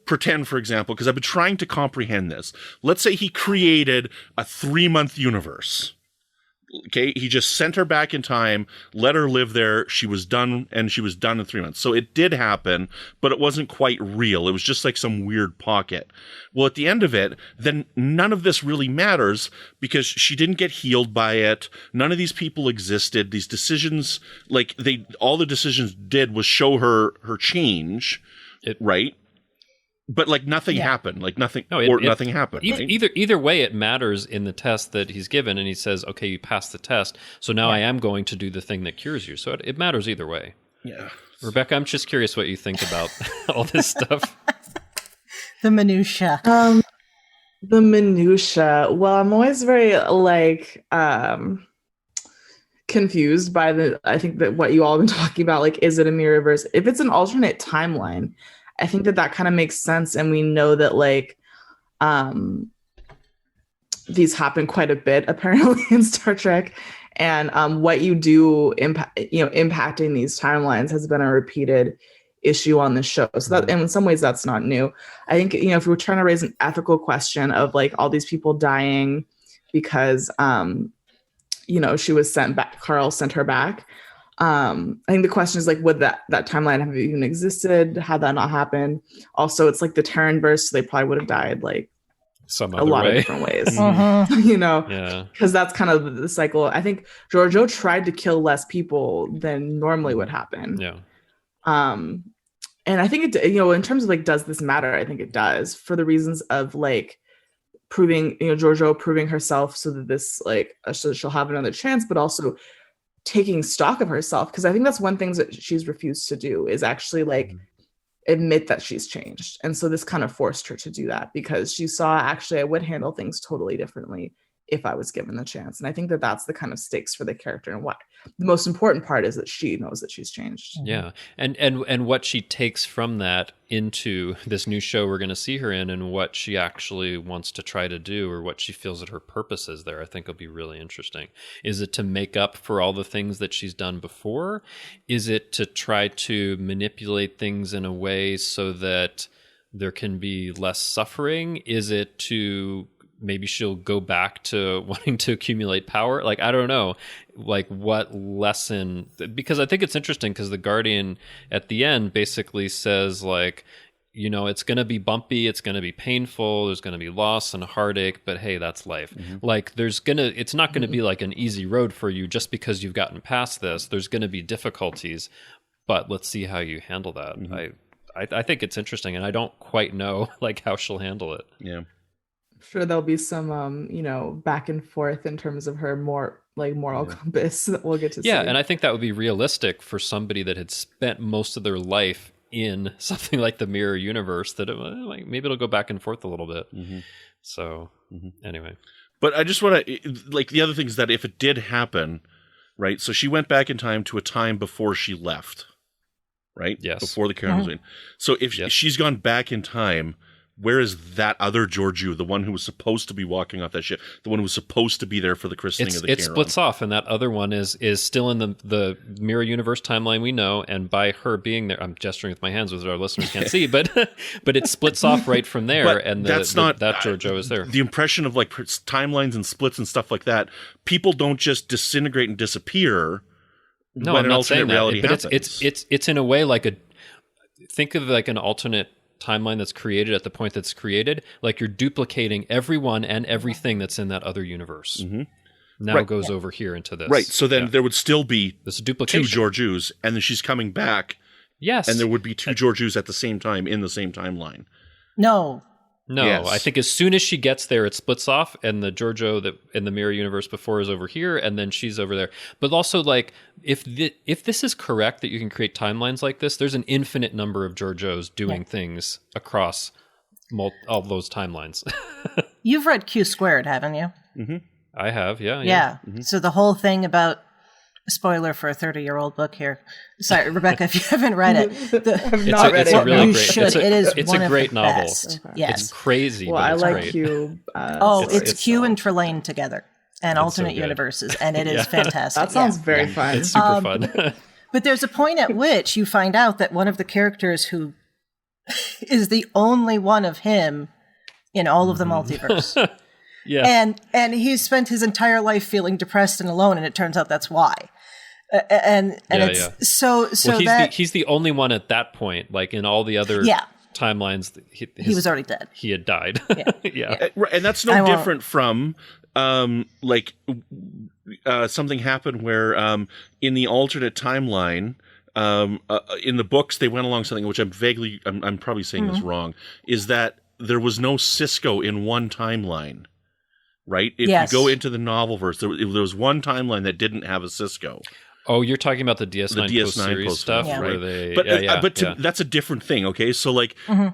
pretend, for example, because I've been trying to comprehend this. Let's say he created a 3-month universe. Okay, he just sent her back in time, let her live there. She was done, and she was done in 3 months. So it did happen, but it wasn't quite real. It was just like some weird pocket. Well, at the end of it, then none of this really matters because she didn't get healed by it. None of these people existed. These decisions, all the decisions did was show her change, right? But nothing happened. Nothing happened. Right? Either way, it matters in the test that he's given, and he says, "Okay, you passed the test, so now I am going to do the thing that cures you." So it matters either way. Yeah, Rebecca, I'm just curious what you think about all this stuff. The minutia. The minutia. Well, I'm always very confused by I think that what you all have been talking about. Is it a mirrorverse? If it's an alternate timeline, I think that kind of makes sense. And we know that these happen quite a bit apparently in Star Trek. And what you do impacting these timelines has been a repeated issue on the show. So that, and in some ways that's not new. I think, if we were trying to raise an ethical question of all these people dying because, she was sent back, Carl sent her back. I think the question is would that timeline have even existed? Had that not happened? Also, it's the Terranverse, so they probably would have died some a lot of different ways. Because that's kind of the cycle. I think Georgiou tried to kill less people than normally would happen. Yeah. And I think it, in terms of does this matter? I think it does, for the reasons of proving, Georgiou proving herself so that this so she'll have another chance, but also taking stock of herself, because I think that's one thing that she's refused to do is actually admit that she's changed. And so this kind of forced her to do that because she saw, actually, I would handle things totally differently if I was given the chance. And I think that that's the kind of stakes for the character, and what the most important part is that she knows that she's changed. Yeah. And what she takes from that into this new show we're going to see her in, and what she actually wants to try to do, or what she feels that her purpose is there, I think will be really interesting. Is it to make up for all the things that she's done before? Is it to try to manipulate things in a way so that there can be less suffering? Is it to maybe she'll go back to wanting to accumulate power? I don't know, what lesson, because I think it's interesting because the Guardian at the end basically says it's going to be bumpy, it's going to be painful, there's going to be loss and heartache, but hey, that's life. It's not going to be an easy road for you just because you've gotten past this. There's going to be difficulties, but let's see how you handle that. I think it's interesting, and I don't quite know how she'll handle it. Yeah. Sure, there'll be some back and forth in terms of her more moral compass that we'll get to see. Yeah, and I think that would be realistic for somebody that had spent most of their life in something like the mirror universe, that maybe it'll go back and forth a little bit. So anyway, but I just want to the other thing is that if it did happen, right? So she went back in time to a time before she left, right? Yes, before the Karen was in. So if she's gone back in time, where is that other Georgiou, the one who was supposed to be walking off that ship, the one who was supposed to be there for the christening of the Charon? It splits off, and that other one is still in the mirror universe timeline we know, and by her being there, I'm gesturing with my hands, which our listeners can't see, but it splits off right from there, but and that Georgiou is there. The impression of timelines and splits and stuff like that, people don't just disintegrate and disappear. No, when I'm not saying that, but happens. it's in a way think of an alternate timeline that's created at the point that's created, you're duplicating everyone and everything that's in that other universe. Now goes over here into this. Right. So then there would still be this duplication. 2 Georgious, and then she's coming back. Yes. And there would be 2 Georgious at the same time in the same timeline. No. Yes. I think as soon as she gets there, it splits off, and the Georgiou that in the mirror universe before is over here, and then she's over there. But also, if this is correct that you can create timelines like this, there's an infinite number of Georgious doing things across all those timelines. You've read Q Squared, haven't you? I have, yeah. Yeah. So the whole thing about spoiler for a 30-year-old book here. Sorry, Rebecca, if you haven't read it. I've not read it. It's a really You great. should. It is It's one a of great the novel. best. Okay. Yes. It's crazy. Well, but I it's like great. Q. It's Q and Trelane together, and so alternate good. universes, and it is fantastic. That sounds Yeah. very fun. It's super fun. But there's a point at which you find out that one of the characters who is the only one of him in all of the multiverse. Yeah. And he's spent his entire life feeling depressed and alone, and it turns out that's why. So well, he's the only one at that point. Like in all the other timelines, he was already dead. He had died. Yeah. And that's no different from something happened where in the alternate timeline, in the books they went along something which I'm probably saying this wrong, is that there was no Cisco in one timeline. Right? If you go into the novel verse, there was one timeline that didn't have a Cisco. Oh, you're talking about the DS9 post-series stuff, where they, that's a different thing. Okay, so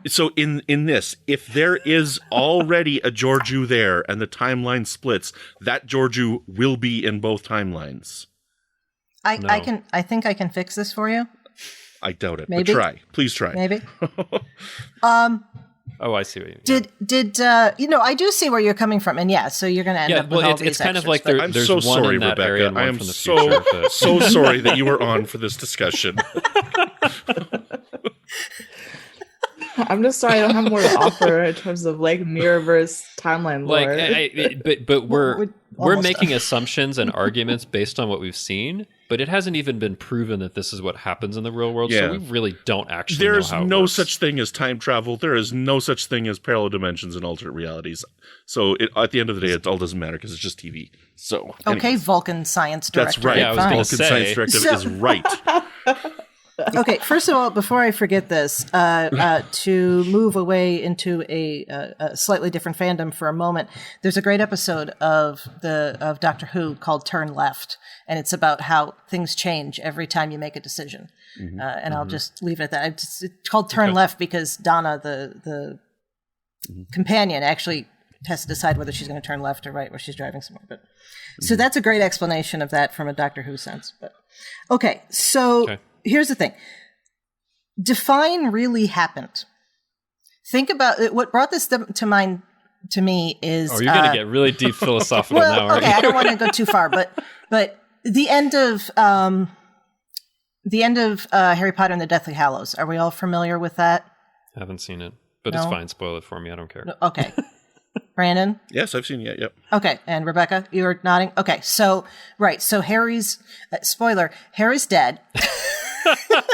so in this, if there is already a Georgiou there and the timeline splits, that Georgiou will be in both timelines. I think I can fix this for you. I doubt it. Maybe. But try, please try. Maybe. Oh, I see what you mean. Did I do see where you're coming from, and so you're going to end up with all these it's kind extras, of like I'm there's so one sorry, in that Rebecca. area and one I am from the so future. But... so sorry that you were on for this discussion. I'm just sorry I don't have more to offer in terms of like Mirrorverse timeline lore. But we're almost making assumptions and arguments based on what we've seen, but it hasn't even been proven that this is what happens in the real world. So we really don't actually There's know how it no works. such thing as time travel. There is no such thing as parallel dimensions and alternate realities. So at the end of the day, it all doesn't matter because it's just TV. So okay, anyways. Vulcan science director. That's right. Yeah, I was Vulcan gonna say. science director is right. Okay, first of all, before I forget this, to move away into a slightly different fandom for a moment, there's a great episode of Doctor Who called Turn Left, and it's about how things change every time you make a decision. And I'll just leave it at that. It's called Turn Left because Donna, the companion, actually has to decide whether she's going to turn left or right where she's driving somewhere. But so that's a great explanation of that from a Doctor Who sense. But okay, so. Here's the thing. Define really happened. Think about it. What brought this to mind to me is... Oh, you're going to get really deep philosophical now, aren't you? I don't want to go too far, but the end of Harry Potter and the Deathly Hallows. Are we all familiar with that? Haven't seen it, but it's fine. Spoil it for me. I don't care. Okay. Brandon? Yes, I've seen it. Yep. Okay. And Rebecca, you were nodding? Okay. So Harry's... spoiler, Harry's dead.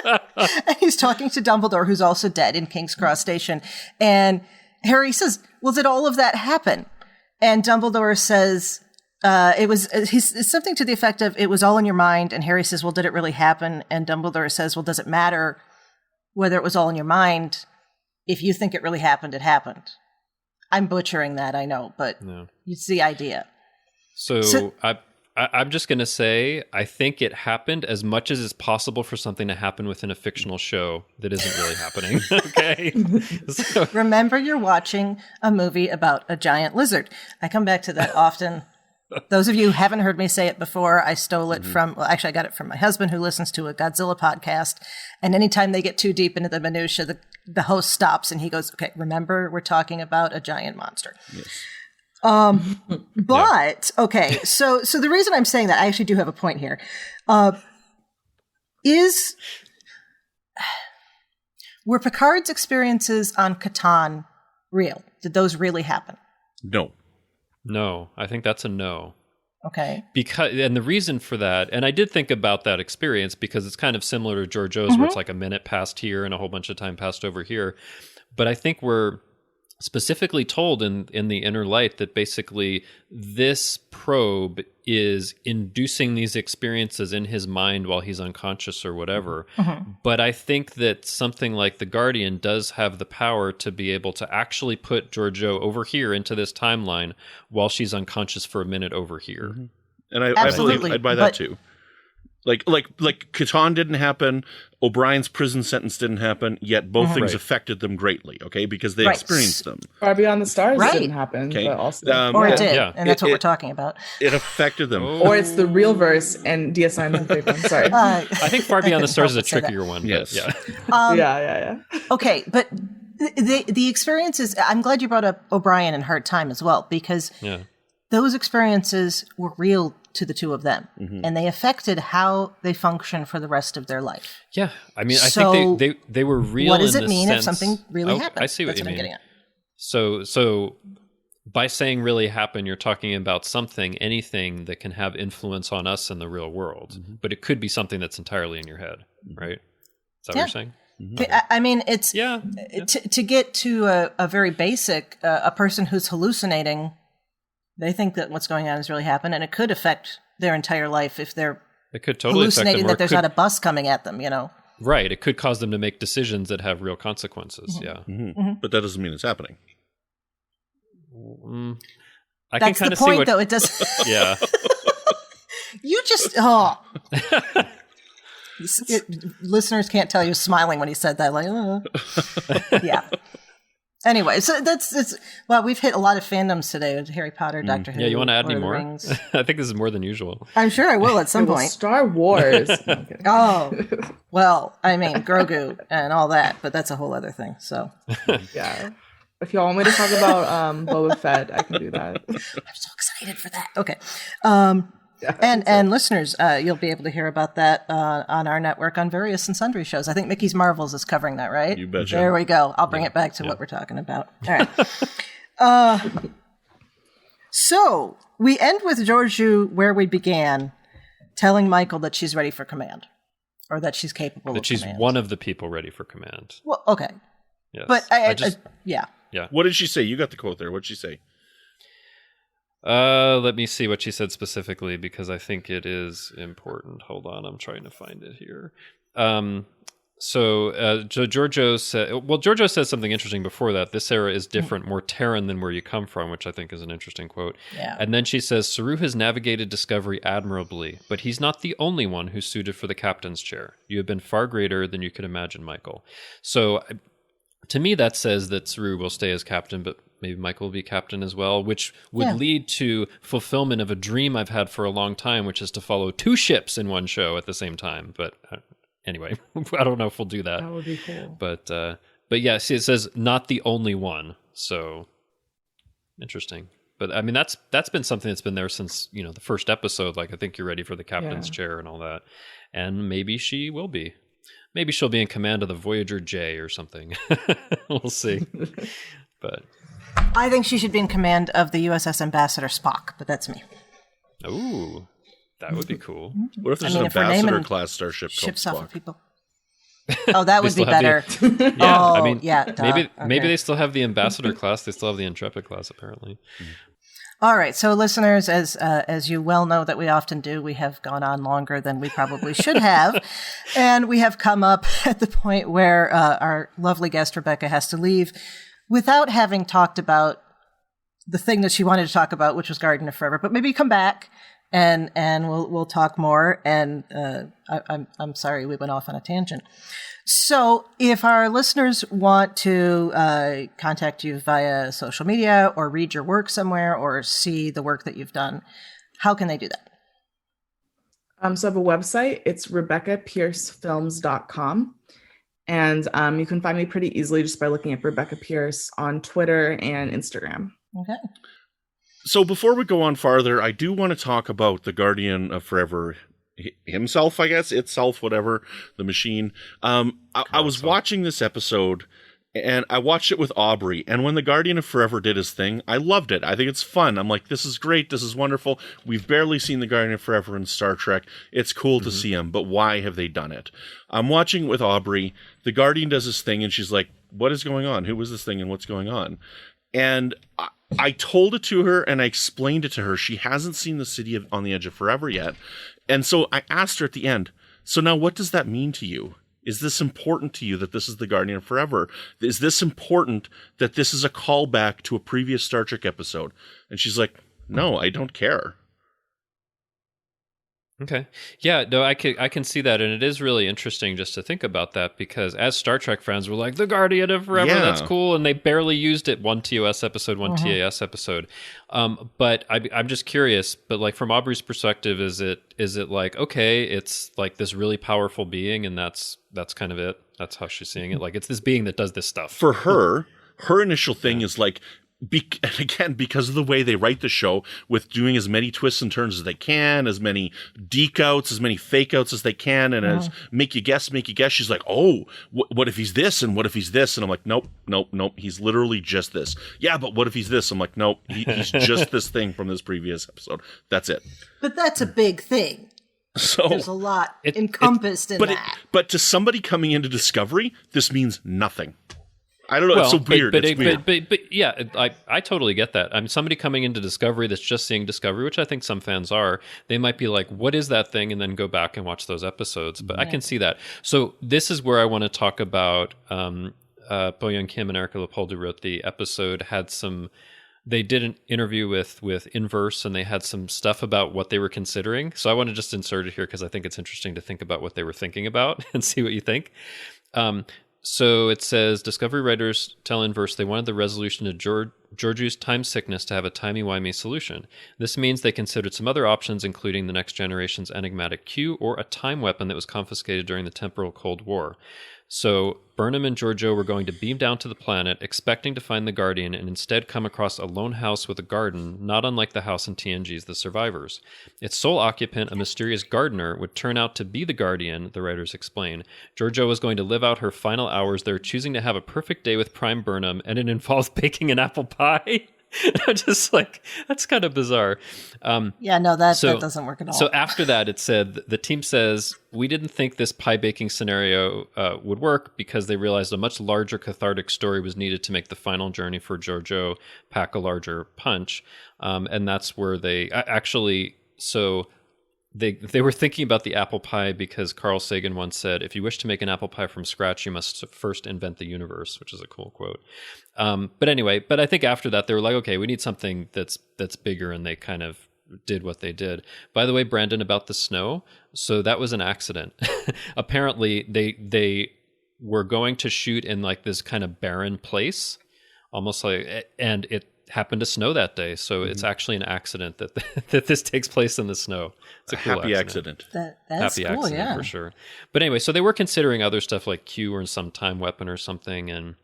And he's talking to Dumbledore, who's also dead in King's Cross Station. And Harry says, well, did all of that happen? And Dumbledore says, it's something to the effect of, it was all in your mind. And Harry says, well, did it really happen? And Dumbledore says, well, does it matter whether it was all in your mind? If you think it really happened, it happened. I'm butchering that, I know, but it's the idea. So I'm just going to say, I think it happened as much as is possible for something to happen within a fictional show that isn't really happening. Okay. So. Remember, you're watching a movie about a giant lizard. I come back to that often. Those of you who haven't heard me say it before, I stole it from, well, actually, I got it from my husband who listens to a Godzilla podcast. And anytime they get too deep into the minutia, the host stops and he goes, okay, remember, we're talking about a giant monster. Yes. Okay, so the reason I'm saying that, I actually do have a point here, were Picard's experiences on Catan real? Did those really happen? No, I think that's a no. Okay. And the reason for that, and I did think about that experience because it's kind of similar to Georgiou's, where it's like a minute passed here and a whole bunch of time passed over here. But I think we're specifically told in the Inner Light that basically this probe is inducing these experiences in his mind while he's unconscious or whatever. But I think that something like the Guardian does have the power to be able to actually put Georgiou over here into this timeline while she's unconscious for a minute over here. And I believe I'd buy that too. Like Catan didn't happen. O'Brien's prison sentence didn't happen. Yet both things affected them greatly. Okay, because they experienced them. Far Beyond the Stars didn't happen, okay. but also or it did, and that's what we're talking about. It affected them. Or it's the real verse and DS9 and paper. Sorry, I think Far Beyond the Stars is a trickier one. Yes. Yeah. Okay, but the experiences. I'm glad you brought up O'Brien and Hard Time as well, because those experiences were real to the two of them, and they affected how they function for the rest of their life. Yeah, I mean, I think they were real. What does in it mean sense, if something really happened? I see what That's you mean. I'm getting at. So by saying really happen, you're talking about anything that can have influence on us in the real world, but it could be something that's entirely in your head, right? Is that what you're saying? I mean, it's to get to a very basic, a person who's hallucinating. They think that what's going on has really happened, and it could affect their entire life if they're it could totally hallucinating affect them, that there's not a bus coming at them, Right. It could cause them to make decisions that have real consequences. But that doesn't mean it's happening. That's the point, though. It does. Yeah. You just listeners can't tell you smiling when he said that. Like, yeah. Anyway, so we've hit a lot of fandoms today with Harry Potter, Doctor Who. Yeah, you want to add any more? Rings. I think this is more than usual. I'm sure I will at some point. Star Wars. Well, I mean, Grogu and all that, but that's a whole other thing. So, yeah. If y'all want me to talk about Boba Fett, I can do that. I'm so excited for that. Okay. And listeners, you'll be able to hear about that on our network on various and sundry shows. I think Mickey's Marvels is covering that, right? You betcha. There we go. I'll bring it back to what we're talking about. All right. So we end with Georgiou where we began, telling Michael that she's ready for command, or that she's capable of command. That she's one of the people ready for command. Well, okay. Yes. But Yeah. What did she say? You got the quote there. What did she say? Let me see what she said specifically, because I think it is important. Hold on, I'm trying to find it here. Giorgio says something interesting before that. This era is different, more Terran than where you come from, which I think is an interesting quote. Yeah. And then she says, Saru has navigated Discovery admirably, but he's not the only one who's suited for the captain's chair. You have been far greater than you could imagine, Michael. So to me, that says that Saru will stay as captain, but maybe Michael will be captain as well, which would lead to fulfillment of a dream I've had for a long time, which is to follow two ships in one show at the same time. But anyway, I don't know if we'll do that. That would be cool. But yeah, see, it says not the only one. So interesting. But I mean, that's been something that's been there since, the first episode. Like, I think you're ready for the captain's chair and all that. And maybe she will be. Maybe she'll be in command of the Voyager J or something. We'll see. But I think she should be in command of the USS Ambassador Spock, but that's me. Ooh, that would be cool. What if there's an Ambassador class starship called ships Spock? off of people? Oh, that would be better. Maybe they still have the Ambassador class. They still have the Intrepid class, apparently. All right, so listeners, as you well know that we often do, we have gone on longer than we probably should have, and we have come up at the point where our lovely guest Rebecca has to leave without having talked about the thing that she wanted to talk about, which was Garden of Forever. But maybe come back and we'll talk more. And I'm sorry we went off on a tangent. So if our listeners want to contact you via social media or read your work somewhere or see the work that you've done, how can they do that? So I have a website. It's RebeccaPierceFilms.com. And you can find me pretty easily just by looking at Rebecca Pierce on Twitter and Instagram. Okay. So before we go on farther, I do want to talk about the Guardian of Forever himself, I guess, itself, whatever, the machine. I was watching this episode, and I watched it with Aubrey, and when the Guardian of Forever did his thing, I loved it. I think it's fun. I'm like, this is great. This is wonderful. We've barely seen the Guardian of Forever in Star Trek. It's cool to see him, but why have they done it? I'm watching it with Aubrey. The Guardian does his thing, and she's like, what is going on? Who is this thing, and what's going on? And I told it to her, and I explained it to her. She hasn't seen the City on the Edge of Forever yet. And so I asked her at the end, so now what does that mean to you? Is this important to you that this is the Guardian of Forever? Is this important that this is a callback to a previous Star Trek episode? And she's like, no, I don't care. Okay. Yeah, no, I can see that, and it is really interesting just to think about that, because as Star Trek fans, we're like, the Guardian of Forever, that's cool, and they barely used it one TOS episode, one TAS episode. But I'm just curious, but like from Aubrey's perspective, is it like, okay, it's like this really powerful being, and that's kind of it? That's how she's seeing it? Like, it's this being that does this stuff. For her initial thing is like, and again, because of the way they write the show, with doing as many twists and turns as they can, as many deke outs, as many fake outs as they can, and as make you guess. She's like, oh, what if he's this, and what if he's this? And I'm like, nope. He's literally just this. Yeah, but what if he's this? I'm like, nope, he's just this thing from this previous episode. That's it. But that's a big thing. So there's a lot encompassed in that. But to somebody coming into Discovery, this means nothing. I don't know. It's so weird. But yeah, I totally get that. I mean, somebody coming into Discovery that's just seeing Discovery, which I think some fans are, they might be like, what is that thing? And then go back and watch those episodes. But I can see that. So this is where I want to talk about Bo Young Kim and Erica Leopold, who wrote the episode, they did an interview with Inverse, and they had some stuff about what they were considering. So I want to just insert it here because I think it's interesting to think about what they were thinking about and see what you think. So it says, Discovery writers tell Inverse they wanted the resolution to Georgiou's time sickness to have a timey-wimey solution. This means they considered some other options, including the Next Generation's enigmatic Q or a time weapon that was confiscated during the temporal Cold War. So Burnham and Georgiou were going to beam down to the planet, expecting to find the Guardian, and instead come across a lone house with a garden, not unlike the house in TNG's The Survivors. Its sole occupant, a mysterious gardener, would turn out to be the Guardian, the writers explain. Georgiou was going to live out her final hours there, choosing to have a perfect day with Prime Burnham, and it involves baking an apple pie. I'm just like, that's kind of bizarre. That doesn't work at all. So after that, it said, the team says, we didn't think this pie baking scenario would work because they realized a much larger cathartic story was needed to make the final journey for Georgiou pack a larger punch. And that's where they actually, so they were thinking about the apple pie because Carl Sagan once said, if you wish to make an apple pie from scratch, you must first invent the universe, which is a cool quote. But anyway, I think after that, they were like, okay, we need something that's bigger, and they kind of did what they did. By the way, Brandon, about the snow, so that was an accident. Apparently, they were going to shoot in like this kind of barren place, almost like, and it happened to snow that day, so it's actually an accident that this takes place in the snow. It's a cool happy accident. That's happy cool, accident for sure. But anyway, so they were considering other stuff like Q or some time weapon or something. And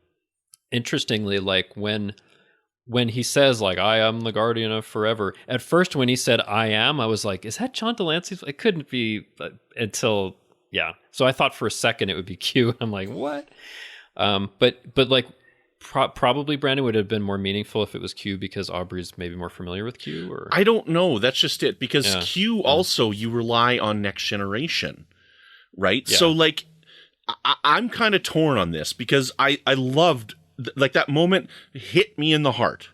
interestingly, like when he says like, I am the Guardian of Forever, at first when he said I am, I was like, is that John Delancey's? It couldn't be until so I thought for a second it would be Q. I'm like, what? But like probably, Brandon, would have been more meaningful if it was Q because Aubrey's maybe more familiar with Q? Or I don't know. That's just it. Because Q also, you rely on Next Generation, right? Yeah. So, like, I'm kind of torn on this because I loved, like, that moment hit me in the heart.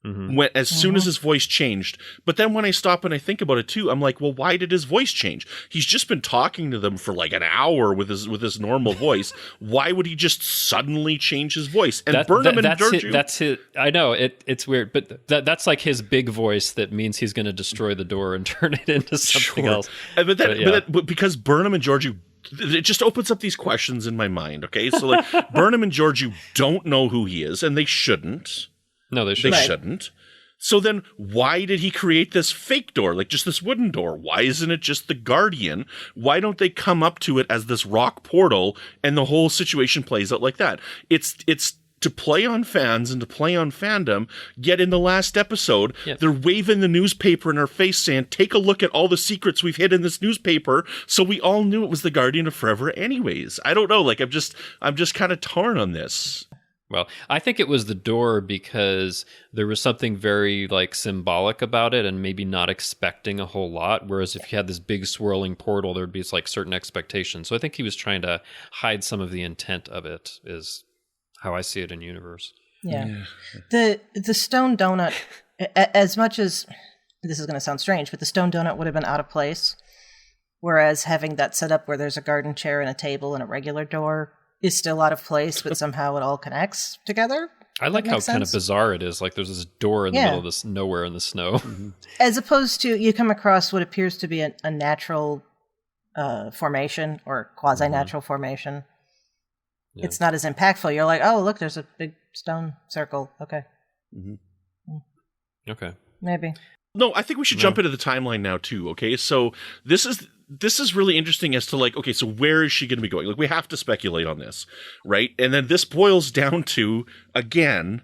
When as soon as his voice changed. But then when I stop and I think about it too, I'm like, well, why did his voice change? He's just been talking to them for like an hour with his normal voice. Why would he just suddenly change his voice? And Burnham and Georgiou, that's his. I know it's weird, but that's like his big voice that means he's going to destroy the door and turn it into something else. But because Burnham and Georgiou, it just opens up these questions in my mind. Okay, so like Burnham and Georgiou don't know who he is, and they shouldn't. No, they shouldn't. They shouldn't. So then why did he create this fake door, like just this wooden door? Why isn't it just the Guardian? Why don't they come up to it as this rock portal and the whole situation plays out like that? It's to play on fans and to play on fandom, yet in the last episode, they're waving the newspaper in our face saying, take a look at all the secrets we've hid in this newspaper, so we all knew it was the Guardian of Forever anyways. I don't know, like I'm just kind of torn on this. Well, I think it was the door because there was something very like symbolic about it and maybe not expecting a whole lot. Whereas if you had this big swirling portal, there would be like certain expectations. So I think he was trying to hide some of the intent of it is how I see it in universe. Yeah. The stone donut, as much as this is going to sound strange, but the stone donut would have been out of place. Whereas having that set up where there's a garden chair and a table and a regular door is still out of place, but somehow it all connects together. I like how kind of bizarre it is. Like there's this door in the middle of this nowhere in the snow. As opposed to you come across what appears to be a natural formation or quasi-natural formation. Yeah. It's not as impactful. You're like, oh, look, there's a big stone circle. Okay. Okay. Maybe. No, I think we should jump into the timeline now too. Okay, so this is really interesting as to like, okay, so where is she going to be going? Like, we have to speculate on this, right? And then this boils down to, again,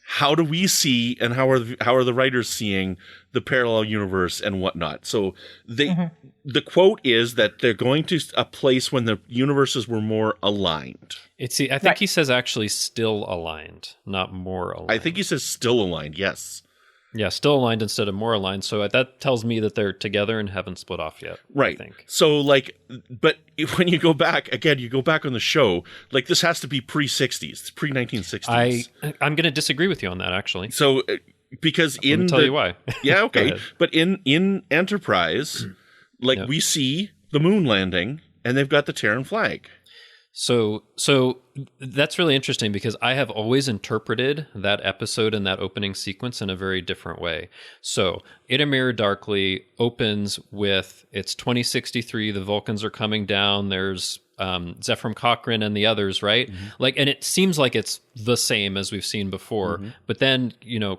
how do we see and how are the writers seeing the parallel universe and whatnot? So the quote is that they're going to a place when the universes were more aligned. I think he says actually still aligned, not more aligned. I think he says still aligned. Yes. Yeah, still aligned instead of more aligned. So that tells me that they're together and haven't split off yet. Right. I think. So, like, but when you go back, again, you go back on the show, like, this has to be pre-60s, pre-1960s. I'm going to disagree with you on that, actually. So, because I'm going to tell you why. Yeah, okay. But in Enterprise, like, we see the moon landing, and they've got the Terran flag. So that's really interesting because I have always interpreted that episode and that opening sequence in a very different way. So In a Mirror Darkly opens with it's 2063, the Vulcans are coming down, there's Zephram Cochrane and the others, right? Like, and it seems like it's the same as we've seen before, but then,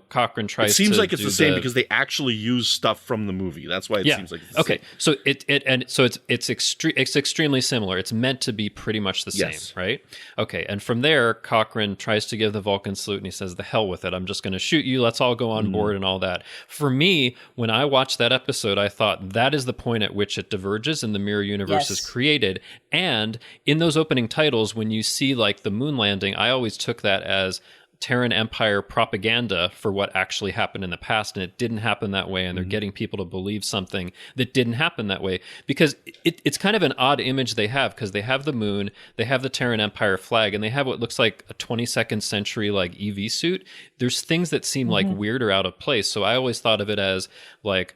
Cochrane tries to... It seems like it's the same because they actually use stuff from the movie. That's why it seems like it's the same. So it's extremely similar. It's meant to be pretty much the same, right? Okay, and from there, Cochrane tries to give the Vulcan salute and he says, the hell with it, I'm just going to shoot you, let's all go on board and all that. For me, when I watched that episode, I thought that is the point at which it diverges and the mirror universe is created. And in those opening titles, when you see like the moon landing, I always took that as Terran Empire propaganda for what actually happened in the past, and it didn't happen that way, and they're getting people to believe something that didn't happen that way. Because it's kind of an odd image they have, because they have the moon, they have the Terran Empire flag, and they have what looks like a 22nd century like EV suit. There's things that seem like weird or out of place, so I always thought of it as like...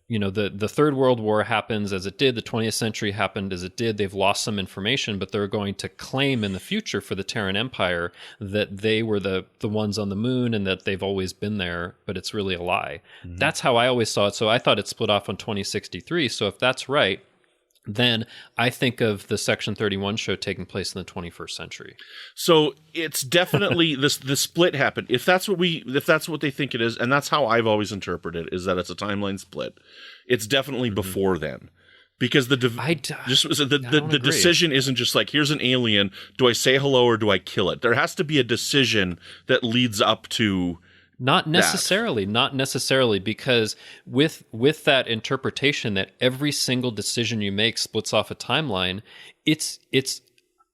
the Third World War happens as it did. The 20th century happened as it did. They've lost some information, but they're going to claim in the future for the Terran Empire that they were the ones on the moon and that they've always been there, but it's really a lie. That's how I always saw it. So I thought it split off on 2063. So if that's right, then I think of the Section 31 show taking place in the 21st century. So it's definitely the split happened. If that's what they think it is, and that's how I've always interpreted it, is that it's a timeline split. It's definitely before then. Because the decision isn't just like, here's an alien, do I say hello or do I kill it? There has to be a decision that leads up to Not necessarily, because with that interpretation that every single decision you make splits off a timeline, it's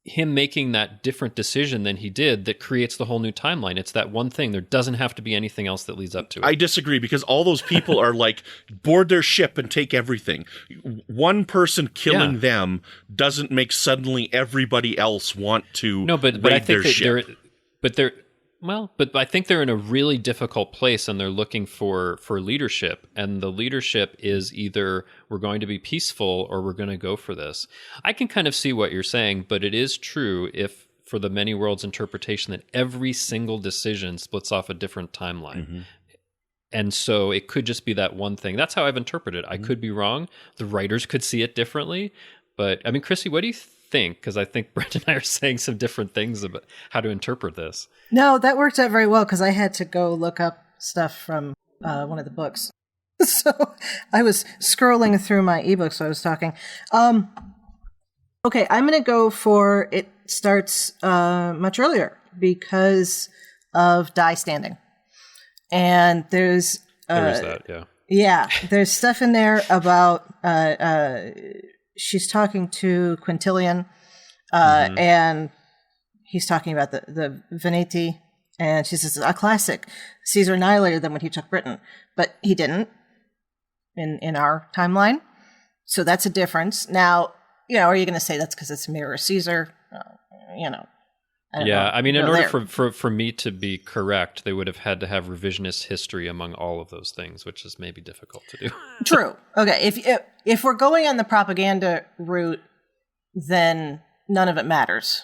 him making that different decision than he did that creates the whole new timeline. It's that one thing. There doesn't have to be anything else that leads up to it. I disagree, because all those people are like, board their ship and take everything. One person killing them doesn't make suddenly everybody else want to but I think but I think they're in a really difficult place and they're looking for leadership. And the leadership is either we're going to be peaceful or we're going to go for this. I can kind of see what you're saying, but it is true if for the many worlds interpretation that every single decision splits off a different timeline. And so it could just be that one thing. That's how I've interpreted it. I could be wrong. The writers could see it differently. But I mean, Chrissy, what do you think? Because I think Brent and I are saying some different things about how to interpret this. No, that worked out very well because I had to go look up stuff from one of the books. So I was scrolling through my ebooks while I was talking. Okay, I'm going to go for it starts much earlier because of Die Standing. And there's... There's that, yeah. Yeah, there's stuff in there about... she's talking to Quintilian, and he's talking about the Veneti, and she says, a classic. Caesar annihilated them when he took Britain, but he didn't in our timeline. So that's a difference. Now, are you going to say that's because it's Mirror Caesar? I mean, in order for me to be correct, they would have had to have revisionist history among all of those things, which is maybe difficult to do. True. Okay. If we're going on the propaganda route, then none of it matters.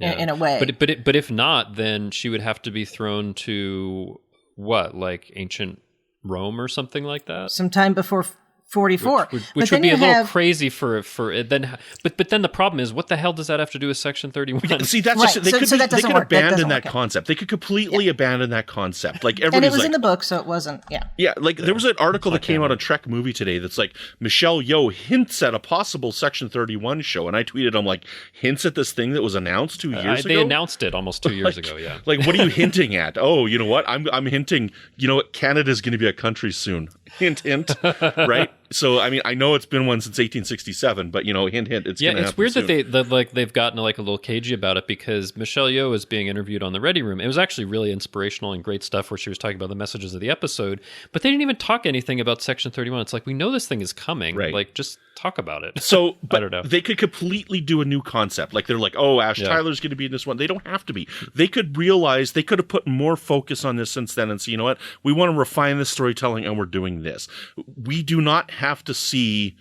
in a way. But if not, then she would have to be thrown to what, like ancient Rome or something like that? Sometime before 44. Which would be a little crazy for it then. But then the problem is, what the hell does that have to do with Section 31? Yeah, see, that's right. just they could abandon that work. concept. They could completely abandon that concept. Like and it was in the book, so it wasn't. Yeah. Like there was an article that came out of Trek movie today that's like Michelle Yeoh hints at a possible Section 31 show, and I tweeted, I'm like, hints at this thing that was announced 2 years ago. They announced it almost 2 years ago. Yeah. Like, what are you hinting at? Oh, you know what? I'm hinting. You know what? Canada's going to be a country soon. Hint, hint. Right. So, I mean, I know it's been one since 1867, but, you know, hint, hint, it's going to happen it's weird soon. that they've gotten like a little cagey about it, because Michelle Yeoh was being interviewed on the Ready Room. It was actually really inspirational and great stuff where she was talking about the messages of the episode, but they didn't even talk anything about Section 31. It's like, we know this thing is coming. Right. Like, just talk about it. So, I don't know. They could completely do a new concept. Like, they're like, oh, Ash Tyler's going to be in this one. They don't have to be. They could realize, they could have put more focus on this since then and say, you know what? We want to refine this storytelling and we're doing this. We do not have to see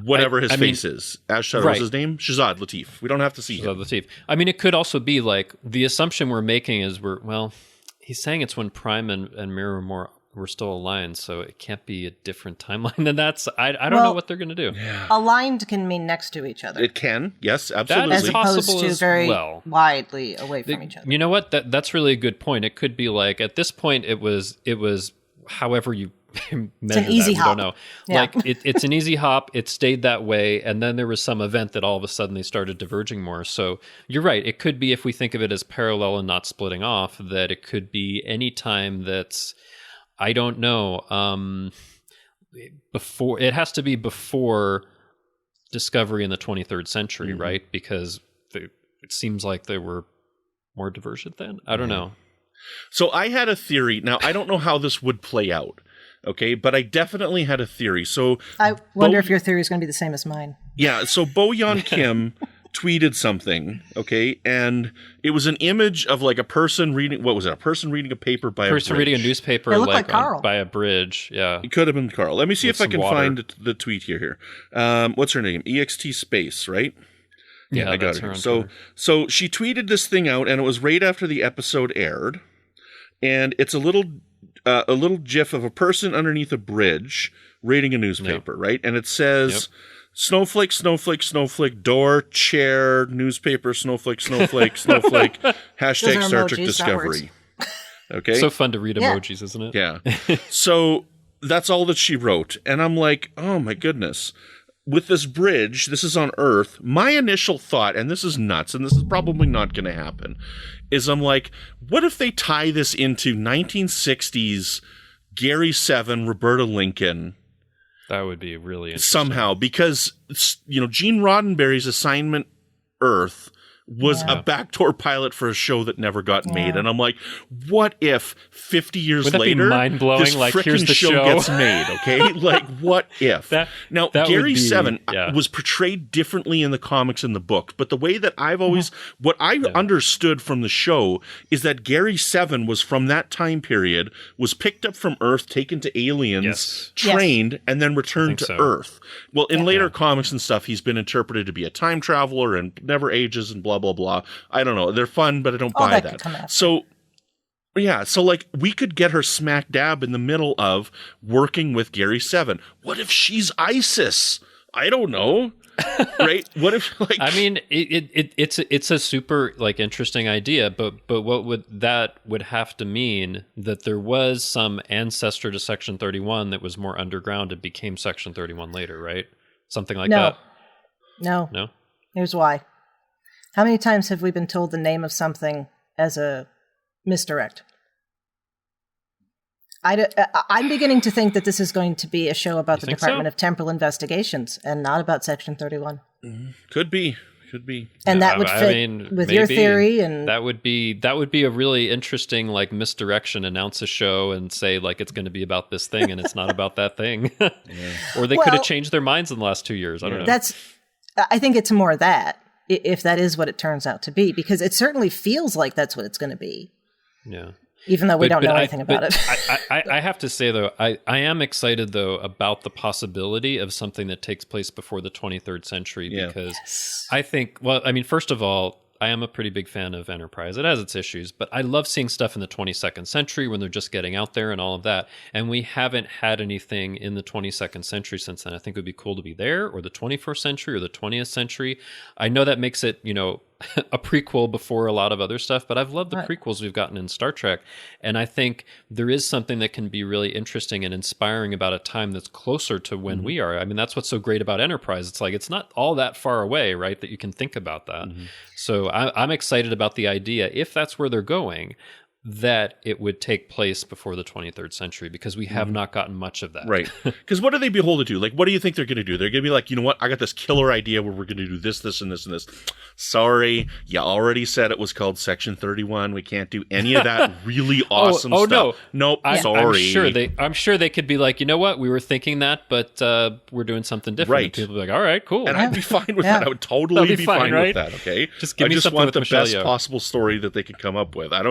whatever his face is. Ash Tyler, what's his name? Shazad Latif. We don't have to see him. Latif. I mean, it could also be like, the assumption we're making is he's saying it's when Prime and Mirror were still aligned, so it can't be a different timeline than that's. I don't know what they're going to do. Yeah. Aligned can mean next to each other. It can, yes, absolutely. As opposed to very widely away from each other. You know what? That's really a good point. It could be like, at this point, it was however you measure it's an easy that. hop. We don't know. Yeah. Like it's an easy hop. It stayed that way, and then there was some event that all of a sudden they started diverging more. So you're right. It could be, if we think of it as parallel and not splitting off, that it could be any time that's, I don't know. Before, it has to be before discovery in the 23rd century, right? Because it seems like there were more diversion then. I don't know. So I had a theory. Now, I don't know how this would play out, okay? But I definitely had a theory. So I wonder if your theory is going to be the same as mine. Yeah, so Bo Yeon Kim tweeted something, okay? And it was an image of like a person reading, what was it? A person reading a paper by a bridge. Reading a newspaper Carl. by a bridge, yeah. It could have been Carl. Let me see if I can water. find the tweet here. What's her name? EXT Space, right? Yeah, I got her. So she tweeted this thing out, and it was right after the episode aired. And it's a little gif of a person underneath a bridge reading a newspaper, right? And it says, snowflake, snowflake, snowflake, door, chair, newspaper, snowflake, snowflake, snowflake, hashtag Star Trek Discovery. Okay? So fun to read emojis, isn't it? Yeah. So that's all that she wrote. And I'm like, oh my goodness. With this bridge, this is on Earth, my initial thought, and this is nuts, and this is probably not going to happen, is I'm like, what if they tie this into 1960s Gary Seven, Roberta Lincoln? That would be really interesting. Somehow, because, you know, Gene Roddenberry's Assignment Earth was a backdoor pilot for a show that never got made. And I'm like, what if 50 years later, mind-blowing? this like, frickin' here's the show gets made, okay? Like, what if? Now, Gary Seven was portrayed differently in the comics and the books, but the way that I've always, what I understood from the show is that Gary Seven was from that time period, was picked up from Earth, taken to aliens, trained, and then returned to Earth. Well, in later comics and stuff, he's been interpreted to be a time traveler and never ages and blah, blah, blah. I don't know. They're fun, but I don't buy that. So, yeah. So, like, we could get her smack dab in the middle of working with Gary Seven. What if she's ISIS? I don't know. Right? What if, like... I mean, it's a super, like, interesting idea, but what would have to mean that there was some ancestor to Section 31 that was more underground and became Section 31 later, right? Something like that. No. Here's why. How many times have we been told the name of something as a misdirect? I'm beginning to think that this is going to be a show about the Department of Temporal Investigations and not about Section 31. Could be. And that would fit with your theory. And that would be a really interesting, like, misdirection. Announce a show and say, like, it's going to be about this thing and it's not about that thing. Or they could have changed their minds in the last 2 years. I don't know. I think it's more that, if that is what it turns out to be, because it certainly feels like that's what it's going to be. Yeah. Even though we don't know anything about it. I have to say, though, I am excited, though, about the possibility of something that takes place before the 23rd century, because I think, well, I mean, first of all, I am a pretty big fan of Enterprise. It has its issues, but I love seeing stuff in the 22nd century when they're just getting out there and all of that. And we haven't had anything in the 22nd century since then. I think it would be cool to be there, or the 21st century, or the 20th century. I know that makes it, a prequel before a lot of other stuff, but I've loved the prequels we've gotten in Star Trek. And I think there is something that can be really interesting and inspiring about a time that's closer to when we are. I mean, that's what's so great about Enterprise. It's like, it's not all that far away, right? That you can think about that. So I'm excited about the idea, if that's where they're going, that it would take place before the 23rd century, because we have not gotten much of that. Right. Because what are they beholden to? Like, what do you think they're going to do? They're going to be like, you know what? I got this killer idea where we're going to do this, this, and this, and this. Sorry, you already said it was called Section 31. We can't do any of that really awesome stuff. No. Nope, sorry. I'm sure they could be like, you know what? We were thinking that, but we're doing something different. Right. And people would be like, all right, cool. And I'd be fine with that. I would totally be fine right? with that, okay? Just give me I just something want with the Michelle best Yeoh. possible story that they could come up with. I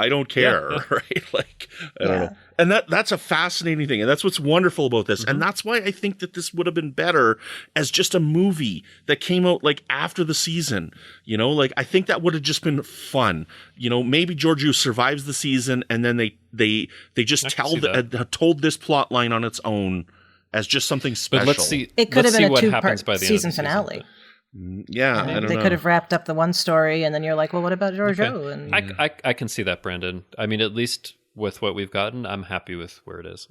don't care, right? Like, I don't Yeah. know. And that's a fascinating thing. And that's what's wonderful about this. And that's why I think that this would have been better as just a movie that came out like after the season. Like I think that would have just been fun. Maybe Georgiou survives the season and then they just told this plot line on its own as just something special. But let's see. It could have been a what happens two-part by the season end of the finale. Yeah, I don't know. They could have wrapped up the one story, and then you're like, well, what about Georgiou? Okay. And I can see that, Brandon. I mean, at least with what we've gotten, I'm happy with where it is.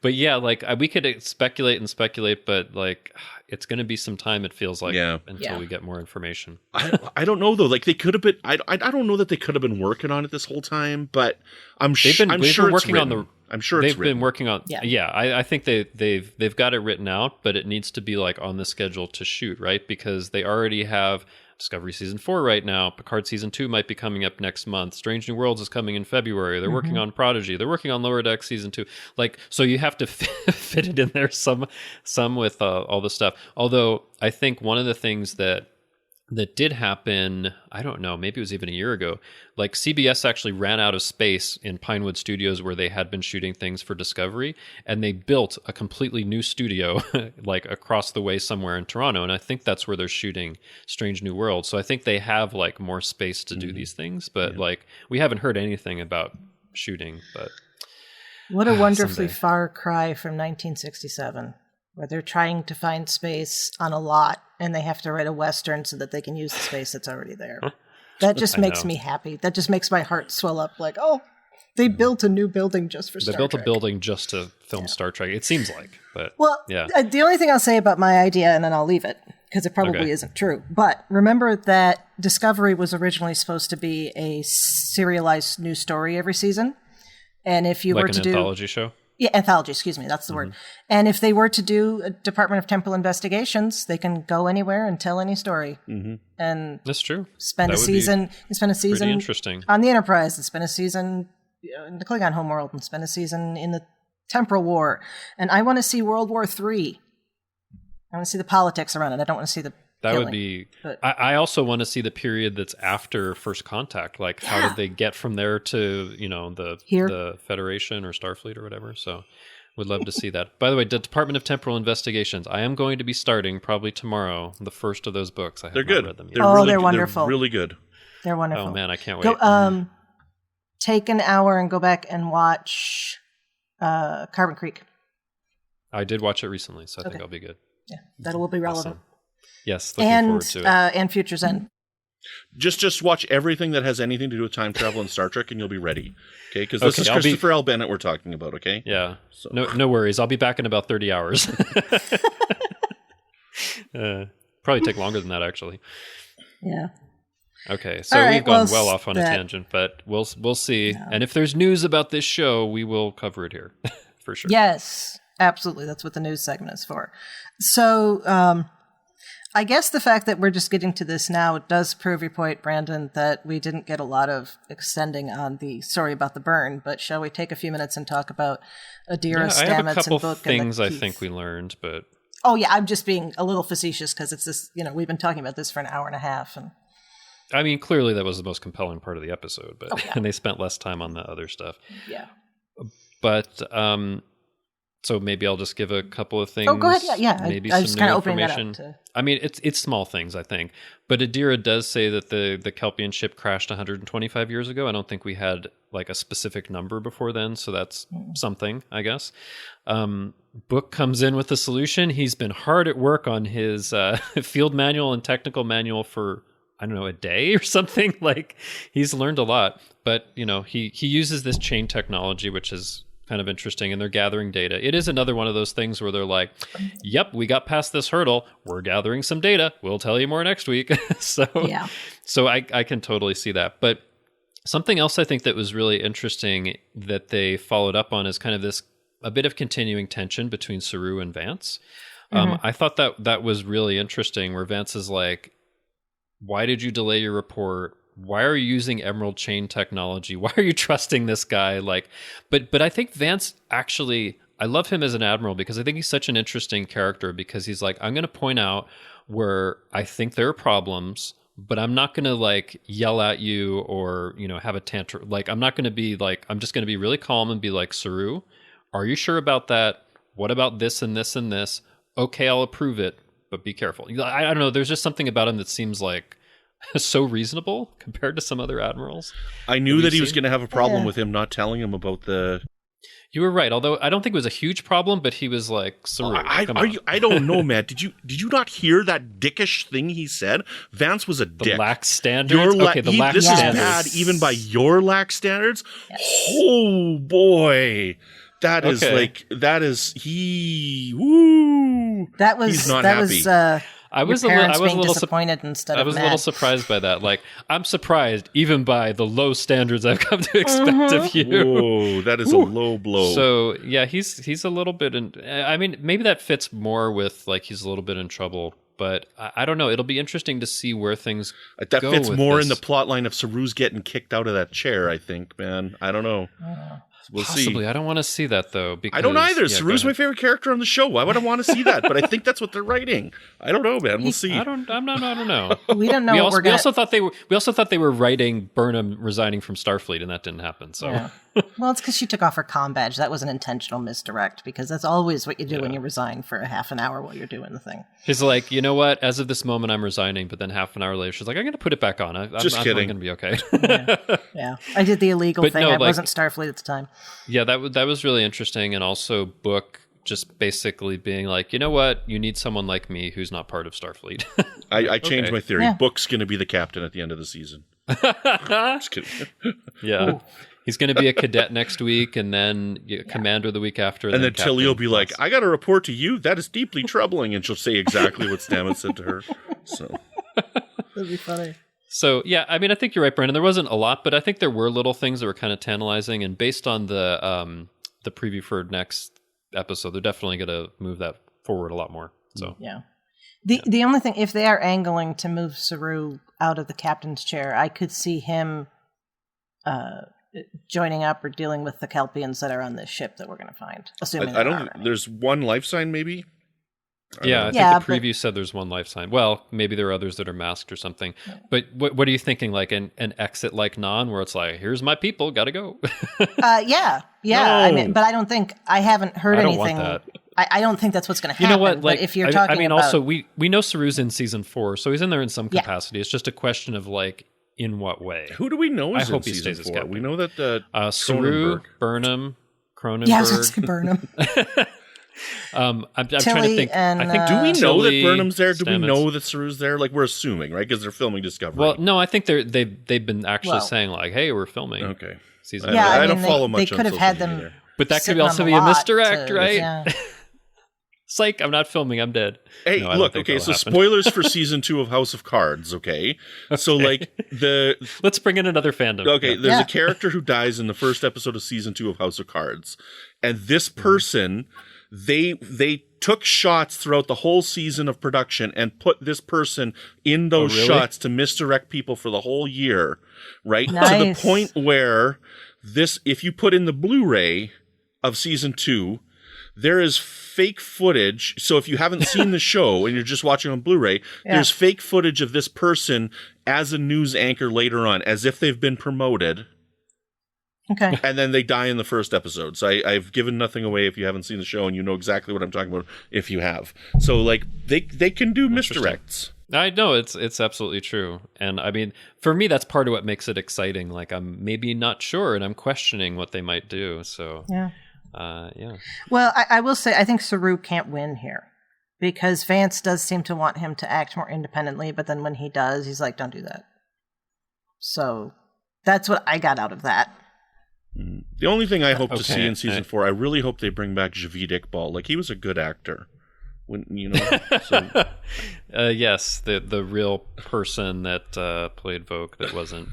but yeah, like we could speculate, but like it's going to be some time. It feels like until we get more information. I don't know though. Like they could have been. I don't know that they could have been working on it this whole time. But I'm sure working on the. I'm sure they've been working on. Yeah, I think they've got it written out, but it needs to be like on the schedule to shoot, right? Because they already have Discovery Season 4 right now. Picard Season 2 might be coming up next month. Strange New Worlds is coming in February. They're working on Prodigy. They're working on Lower Deck Season 2. Like, so you have to fit it in there some with all the stuff. Although I think one of the things that did happen, I don't know, maybe it was even a year ago, like CBS actually ran out of space in Pinewood Studios where they had been shooting things for Discovery, and they built a completely new studio like across the way somewhere in Toronto, and I think that's where they're shooting Strange New World. So I think they have like more space to do these things, but like we haven't heard anything about shooting. But what a wonderfully far cry from 1967. Where they're trying to find space on a lot, and they have to write a Western so that they can use the space that's already there. That just makes me happy. That just makes my heart swell up like, oh, they built a new building just for Star Trek. They built a building just to film Star Trek, it seems like. But the only thing I'll say about my idea, and then I'll leave it, because it probably isn't true, but remember that Discovery was originally supposed to be a serialized news story every season. And if you were to do... Like an anthology show? Yeah, anthology, excuse me, that's the word. And if they were to do a Department of Temporal Investigations, they can go anywhere and tell any story. And that's true. Spend a season pretty interesting on the Enterprise, and spend a season in the Klingon homeworld, and spend a season in the Temporal War. And I want to see World War III. I want to see the politics around it. I don't want to see the killing, would be... I also want to see the period that's after First Contact. Like, how did they get from there to, the Federation or Starfleet or whatever? So would love to see that. By the way, the Department of Temporal Investigations. I am going to be starting probably tomorrow the first of those books. I have not read them yet. They're wonderful. They're really good. They're wonderful. Oh, man, I can't wait. Go, take an hour and go back and watch Carbon Creek. I did watch it recently, so I think I'll be good. Yeah, that will be relevant. Awesome. Yes, looking forward to it. And Future's End. Just watch everything that has anything to do with time travel in Star Trek, and you'll be ready. Okay, because this is Christopher L. Bennett we're talking about. Okay. Yeah. So. No worries. I'll be back in about 30 hours. Probably take longer than that, actually. Yeah. Okay, so we've gone well off on a tangent, but we'll see. Yeah. And if there's news about this show, we will cover it here for sure. Yes, absolutely. That's what the news segment is for. So. I guess the fact that we're just getting to this now does prove your point, Brandon, that we didn't get a lot of extending on the story about the burn, but shall we take a few minutes and talk about Adira Stamets' book? I have a couple things I think we learned, but... Oh, yeah, I'm just being a little facetious because it's this, we've been talking about this for an hour and a half. And I mean, clearly that was the most compelling part of the episode, but and they spent less time on the other stuff. Yeah. But... So maybe I'll just give a couple of things. Oh, go ahead. Yeah. Maybe I was some kind new of opening information. that up to... I mean, it's small things, I think. But Adira does say that the Kelpian ship crashed 125 years ago. I don't think we had like a specific number before then, so that's something, I guess. Book comes in with the solution. He's been hard at work on his field manual and technical manual for, I don't know, a day or something. Like, he's learned a lot. But, he uses this chain technology, which is kind of interesting, and they're gathering data. It is another one of those things where they're like, yep, we got past this hurdle. We're gathering some data. We'll tell you more next week. So I can totally see that. But something else I think that was really interesting that they followed up on is kind of a bit of continuing tension between Saru and Vance. I thought that was really interesting, where Vance is like, why did you delay your report? Why are you using Emerald Chain technology? Why are you trusting this guy? But I think Vance actually, I love him as an admiral because I think he's such an interesting character, because he's like, I'm going to point out where I think there are problems, but I'm not going to yell at you or, have a tantrum. I'm not going to be I'm just going to be really calm and be like, Saru, are you sure about that? What about this and this and this? Okay, I'll approve it, but be careful. I don't know. There's just something about him that seems so reasonable compared to some other admirals. I knew that he was going to have a problem with him not telling him about the... You were right, although I don't think it was a huge problem, but he was like, Saru, I don't know, man. Did you not hear that dickish thing he said? Vance was a dick. The lax standards? This is bad even by your lax standards? Yes. Oh, boy. That is he's not happy. I was a little disappointed instead of mad. I was a little surprised by that. I'm surprised even by the low standards I've come to expect of you. Oh, that is a low blow. So yeah, he's a little bit maybe that fits more with he's a little bit in trouble. But I don't know. It'll be interesting to see where things that go fits with more this. In the plot line of Saru's getting kicked out of that chair, I think, man. I don't know. We'll Possibly. see. I don't want to see that, though. Because, I don't either. Saru's my favorite character on the show. Why would I want to see that? But I think that's what they're writing. I don't know, man. We'll see. I don't know. We don't know. We also thought they were writing Burnham resigning from Starfleet, and that didn't happen. So. Yeah. Well, it's because she took off her comm badge. That was an intentional misdirect, because that's always what you do when you resign for a half an hour while you're doing the thing. She's like, you know what? As of this moment, I'm resigning. But then half an hour later, she's like, I'm going to put it back on. I'm going to be okay. Yeah. I did the illegal thing. I wasn't Starfleet at the time. Yeah, that was really interesting. And also Book just basically being like, you know what? You need someone like me who's not part of Starfleet. I changed my theory. Yeah. Book's going to be the captain at the end of the season. Just kidding. Yeah. Ooh. He's going to be a cadet next week, and then commander the week after. And then Tilly will be like, I got to report to you. That is deeply troubling. And she'll say exactly what Stamets said to her. So that'd be funny. So, yeah, I think you're right, Brandon. There wasn't a lot, but I think there were little things that were kind of tantalizing. And based on the preview for next episode, they're definitely going to move that forward a lot more. So yeah. The only thing, if they are angling to move Saru out of the captain's chair, I could see him joining up or dealing with the Kelpians that are on this ship that we're going to find. Assuming I don't. There's one life sign, maybe. I think the preview said there's one life sign. Well, maybe there are others that are masked or something. Yeah. But what are you thinking? Like an exit like Non, where it's like, here's my people, gotta go. Yeah. No. But I don't think I haven't heard anything. Want that. I don't think that's what's going to happen. You know what? But if you're talking about... also we know Saru's in season 4, so he's in there in some capacity. It's just a question of in what way. Who do we know is I hope in he stays as captain? We know that Saru, Burnham, Cronenberg. Yeah, I was going to say Burnham. I'm trying to think. And, do we know that Burnham's there? Do Stamets. We know that Saru's there? We're assuming, right? Because they're filming Discovery. Well, no, I think they've been actually saying hey, we're filming. Okay. Season. Yeah, I don't follow much. They could have had them, either. But that could also be a misdirect, right? Yeah. Psych, I'm not filming, I'm dead. Hey, look, okay, so spoilers for season 2 of House of Cards, okay? So, let's bring in another fandom. Okay, there's a character who dies in the first episode of season 2 of House of Cards. And this person, they took shots throughout the whole season of production and put this person in those shots to misdirect people for the whole year, right? Nice. To the point where if you put in the Blu-ray of season 2, there is fake footage. So if you haven't seen the show and you're just watching on Blu-ray, there's fake footage of this person as a news anchor later on, as if they've been promoted. Okay. And then they die in the first episode. So I've given nothing away if you haven't seen the show, and you know exactly what I'm talking about if you have. So like they can do misdirects. I know it's absolutely true. And I mean, for me, that's part of what makes it exciting. Like I'm maybe not sure and I'm questioning what they might do. So Yeah. Yeah. Well, I will say I think Saru can't win here because Vance does seem to want him to act more independently, but then when he does, he's like, don't do that. So that's what I got out of that. The only thing I hope to see in season 4, I really hope they bring back Javid Iqbal. Like, he was a good actor. When, you know, so. Yes, the real person that played Vogue that wasn't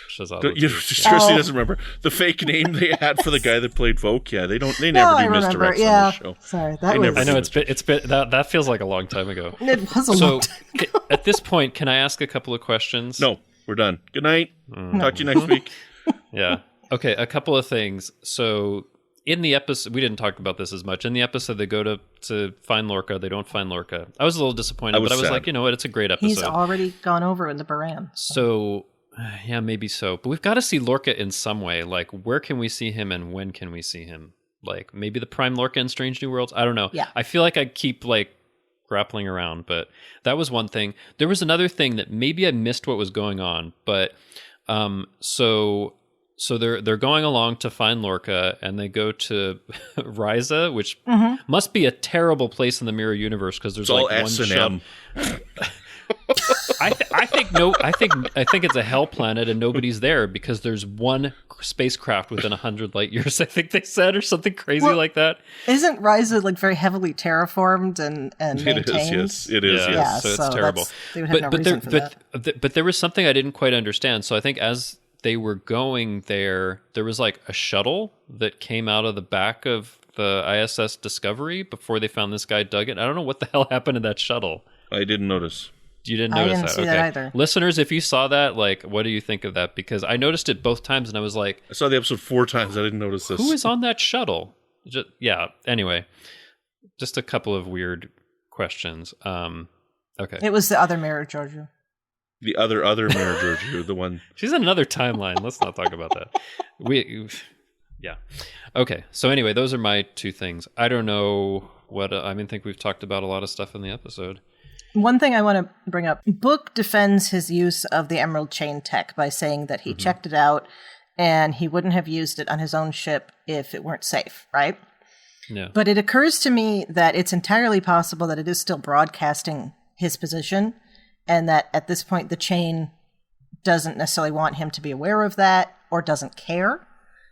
Shazad. Chrissie doesn't remember the fake name they had for the guy that played Vogue. Yeah, they never do misdirects on the show. Sorry, I know it's been that feels like a long time ago. It was a long time ago. At this point, can I ask a couple of questions? No, we're done. Good night. Talk to you next week. Yeah. Okay, a couple of things. So in the episode, we didn't talk about this as much. In the episode, they go to find Lorca. They don't find Lorca. I was a little disappointed, but I was like, you know what? It's a great episode. He's already gone over in the Baran. So, yeah, maybe so. But we've got to see Lorca in some way. Like, where can we see him and when can we see him? Like, maybe the Prime Lorca in Strange New Worlds? I don't know. Yeah. I feel like I keep, like, grappling around, but that was one thing. There was another thing that maybe I missed what was going on, but so they're going along to find Lorca, and they go to Ryza, which must be a terrible place in the mirror universe because there's it's like all one S&M. I think it's a hell planet and nobody's there because there's one spacecraft within 100 light years. I think they said, or something crazy like that. Isn't Ryza like very heavily terraformed and maintained? It is, yes. It is, yeah. yes. So it's terrible. They would have no reason for that. But there was something I didn't quite understand. So I think as they were going there was like a shuttle that came out of the back of the ISS Discovery before they found this guy dug it. I don't know what the hell happened to that shuttle. I didn't notice. You didn't notice I didn't see that either. Listeners, if you saw that, like, what do you think of that? Because I noticed it both times and I was like, I saw the episode 4 times. I didn't notice this. who is on that shuttle? Anyway, just a couple of weird questions. Okay. It was the other mirror, Giorgio. The other Mirror Giorgio, the one. She's in another timeline. Let's not talk about that. Yeah. Okay. So anyway, those are my two things. I don't know what, I think we've talked about a lot of stuff in the episode. One thing I want to bring up, Book defends his use of the Emerald Chain tech by saying that he checked it out and he wouldn't have used it on his own ship if it weren't safe, right? Yeah. But it occurs to me that it's entirely possible that it is still broadcasting his position and that at this point the chain doesn't necessarily want him to be aware of that or doesn't care.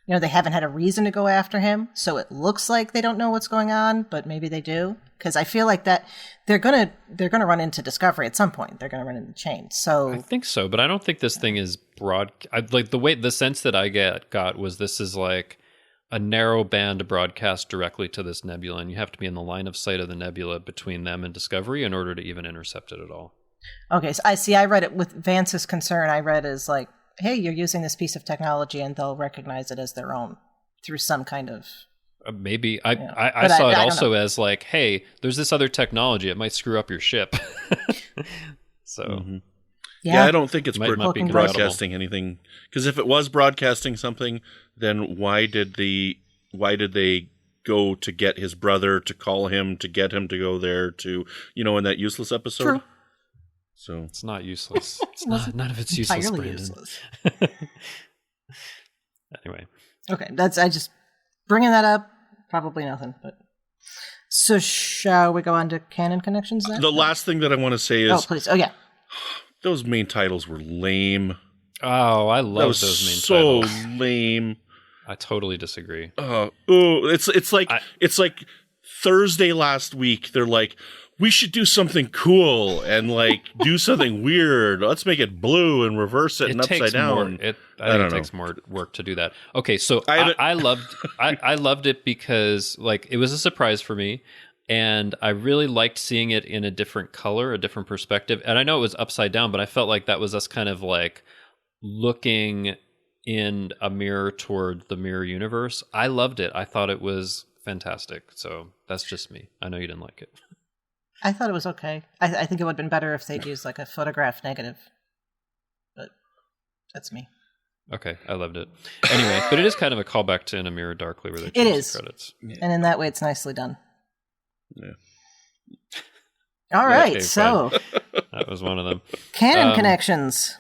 You know, they haven't had a reason to go after him, so it looks like they don't know what's going on, but maybe they do. Because I feel like that they're gonna run into Discovery at some point. They're gonna run into Chain. So I think so, but I don't think this thing is broad. Like the sense that I got was this is like a narrow band broadcast directly to this nebula, and you have to be in the line of sight of the nebula between them and Discovery in order to even intercept it at all. Okay, so I read it with Vance's concern. I read as like, hey, you're using this piece of technology, and they'll recognize it as their own through some kind of. Maybe I saw it also as like, hey, there's this other technology. It might screw up your ship. So, yeah, I don't think it's might be broadcasting anything. Because if it was broadcasting something, then why did they go to get his brother to call him to get him to go there to in that useless episode? True. So it's not useless. It's not. None of it's useless. Entirely Brandon. useless. Anyway. Okay, I just bringing that up. Probably nothing, but so shall we go on to canon connections then? The last thing that I want to say is, please, yeah, those main titles were lame. Oh, I love those main titles. So lame. I totally disagree. It's like Thursday last week. They're like, we should do something cool and like do something weird. Let's make it blue and reverse it and upside down. I think it takes more work to do that. Okay, so I loved it because like it was a surprise for me, and I really liked seeing it in a different color, a different perspective. And I know it was upside down, but I felt like that was us kind of like looking in a mirror toward the mirror universe. I loved it. I thought it was fantastic. So that's just me. I know you didn't like it. I thought it was okay. I think it would have been better if they'd used like a photograph negative, but that's me. Okay, I loved it. Anyway, but it is kind of a callback to In a Mirror Darkly where they It change is. the credits. And in that way, it's nicely done. Yeah. All right, Okay, so That was one of them. canon connections.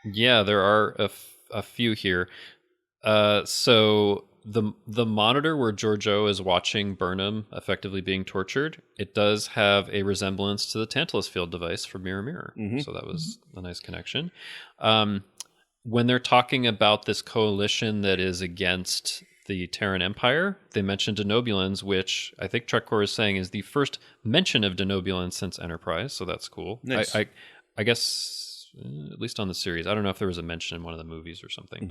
Yeah, there are a few here. So the monitor where Giorgio is watching Burnham effectively being tortured, it does have a resemblance to the Tantalus field device from Mirror Mirror. Mm-hmm. So that was a nice connection. When they're talking about this coalition that is against the Terran Empire, they mention Denobulans, which I think Trekcore is saying is the first mention of Denobulans since Enterprise. So that's cool. Nice. I guess at least on the series. I don't know if there was a mention in one of the movies or something,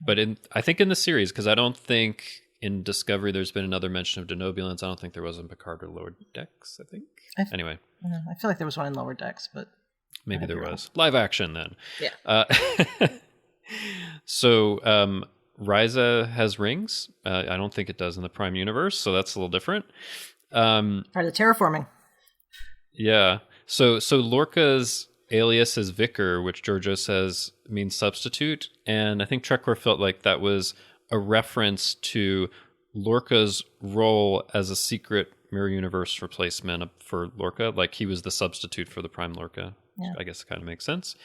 but I think in the series, because I don't think in Discovery there's been another mention of Denobulans. I don't think there was in Picard or Lower Decks. I think anyway. I feel like there was one in Lower Decks, but maybe there was live action then. Yeah. So Ryza has rings. I don't think it does in the Prime universe, so that's a little different. Part of the terraforming. Yeah. So Lorca's alias is Vicar, which Giorgio says means substitute, and I think Trekcore felt like that was a reference to Lorca's role as a secret Mirror Universe replacement for Lorca, like he was the substitute for the Prime Lorca. Yeah. I guess it kind of makes sense.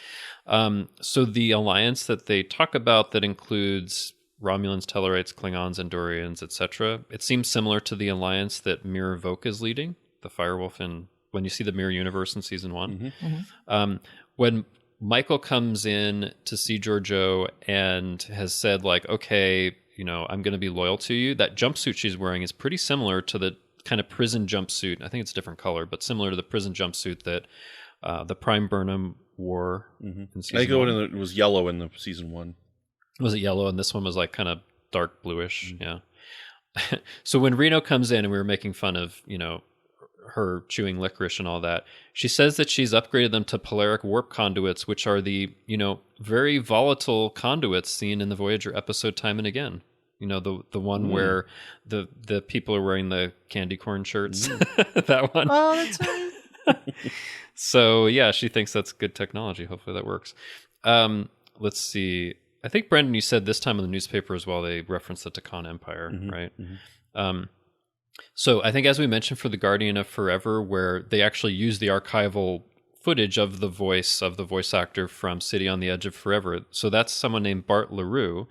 So the alliance that they talk about that includes Romulans, Tellarites, Klingons, Andorians, etc. It seems similar to the alliance that Mirror Voke is leading, the Firewolf in when you see the Mirror Universe in season 1. When Michael comes in to see Giorgio and has said like, okay, I'm going to be loyal to you. That jumpsuit she's wearing is pretty similar to the kind of prison jumpsuit. I think it's a different color, but similar to the prison jumpsuit that the Prime Burnham wore in season 1. It was yellow in the season 1. Was it yellow? And this one was like kind of dark bluish. Yeah. So when Reno comes in and we were making fun of, her chewing licorice and all that, she says that she's upgraded them to polaric warp conduits, which are the, very volatile conduits seen in the Voyager episode time and again. The one where the people are wearing the candy corn shirts. That one. Oh, that's right. So yeah, she thinks that's good technology. Hopefully that works. Let's see. I think, Brendan, you said this time in the newspaper as well, they referenced the Takan Empire, right? So I think, as we mentioned for the Guardian of Forever, where they actually use the archival footage of the voice actor from City on the Edge of Forever. So that's someone named Bart LaRue,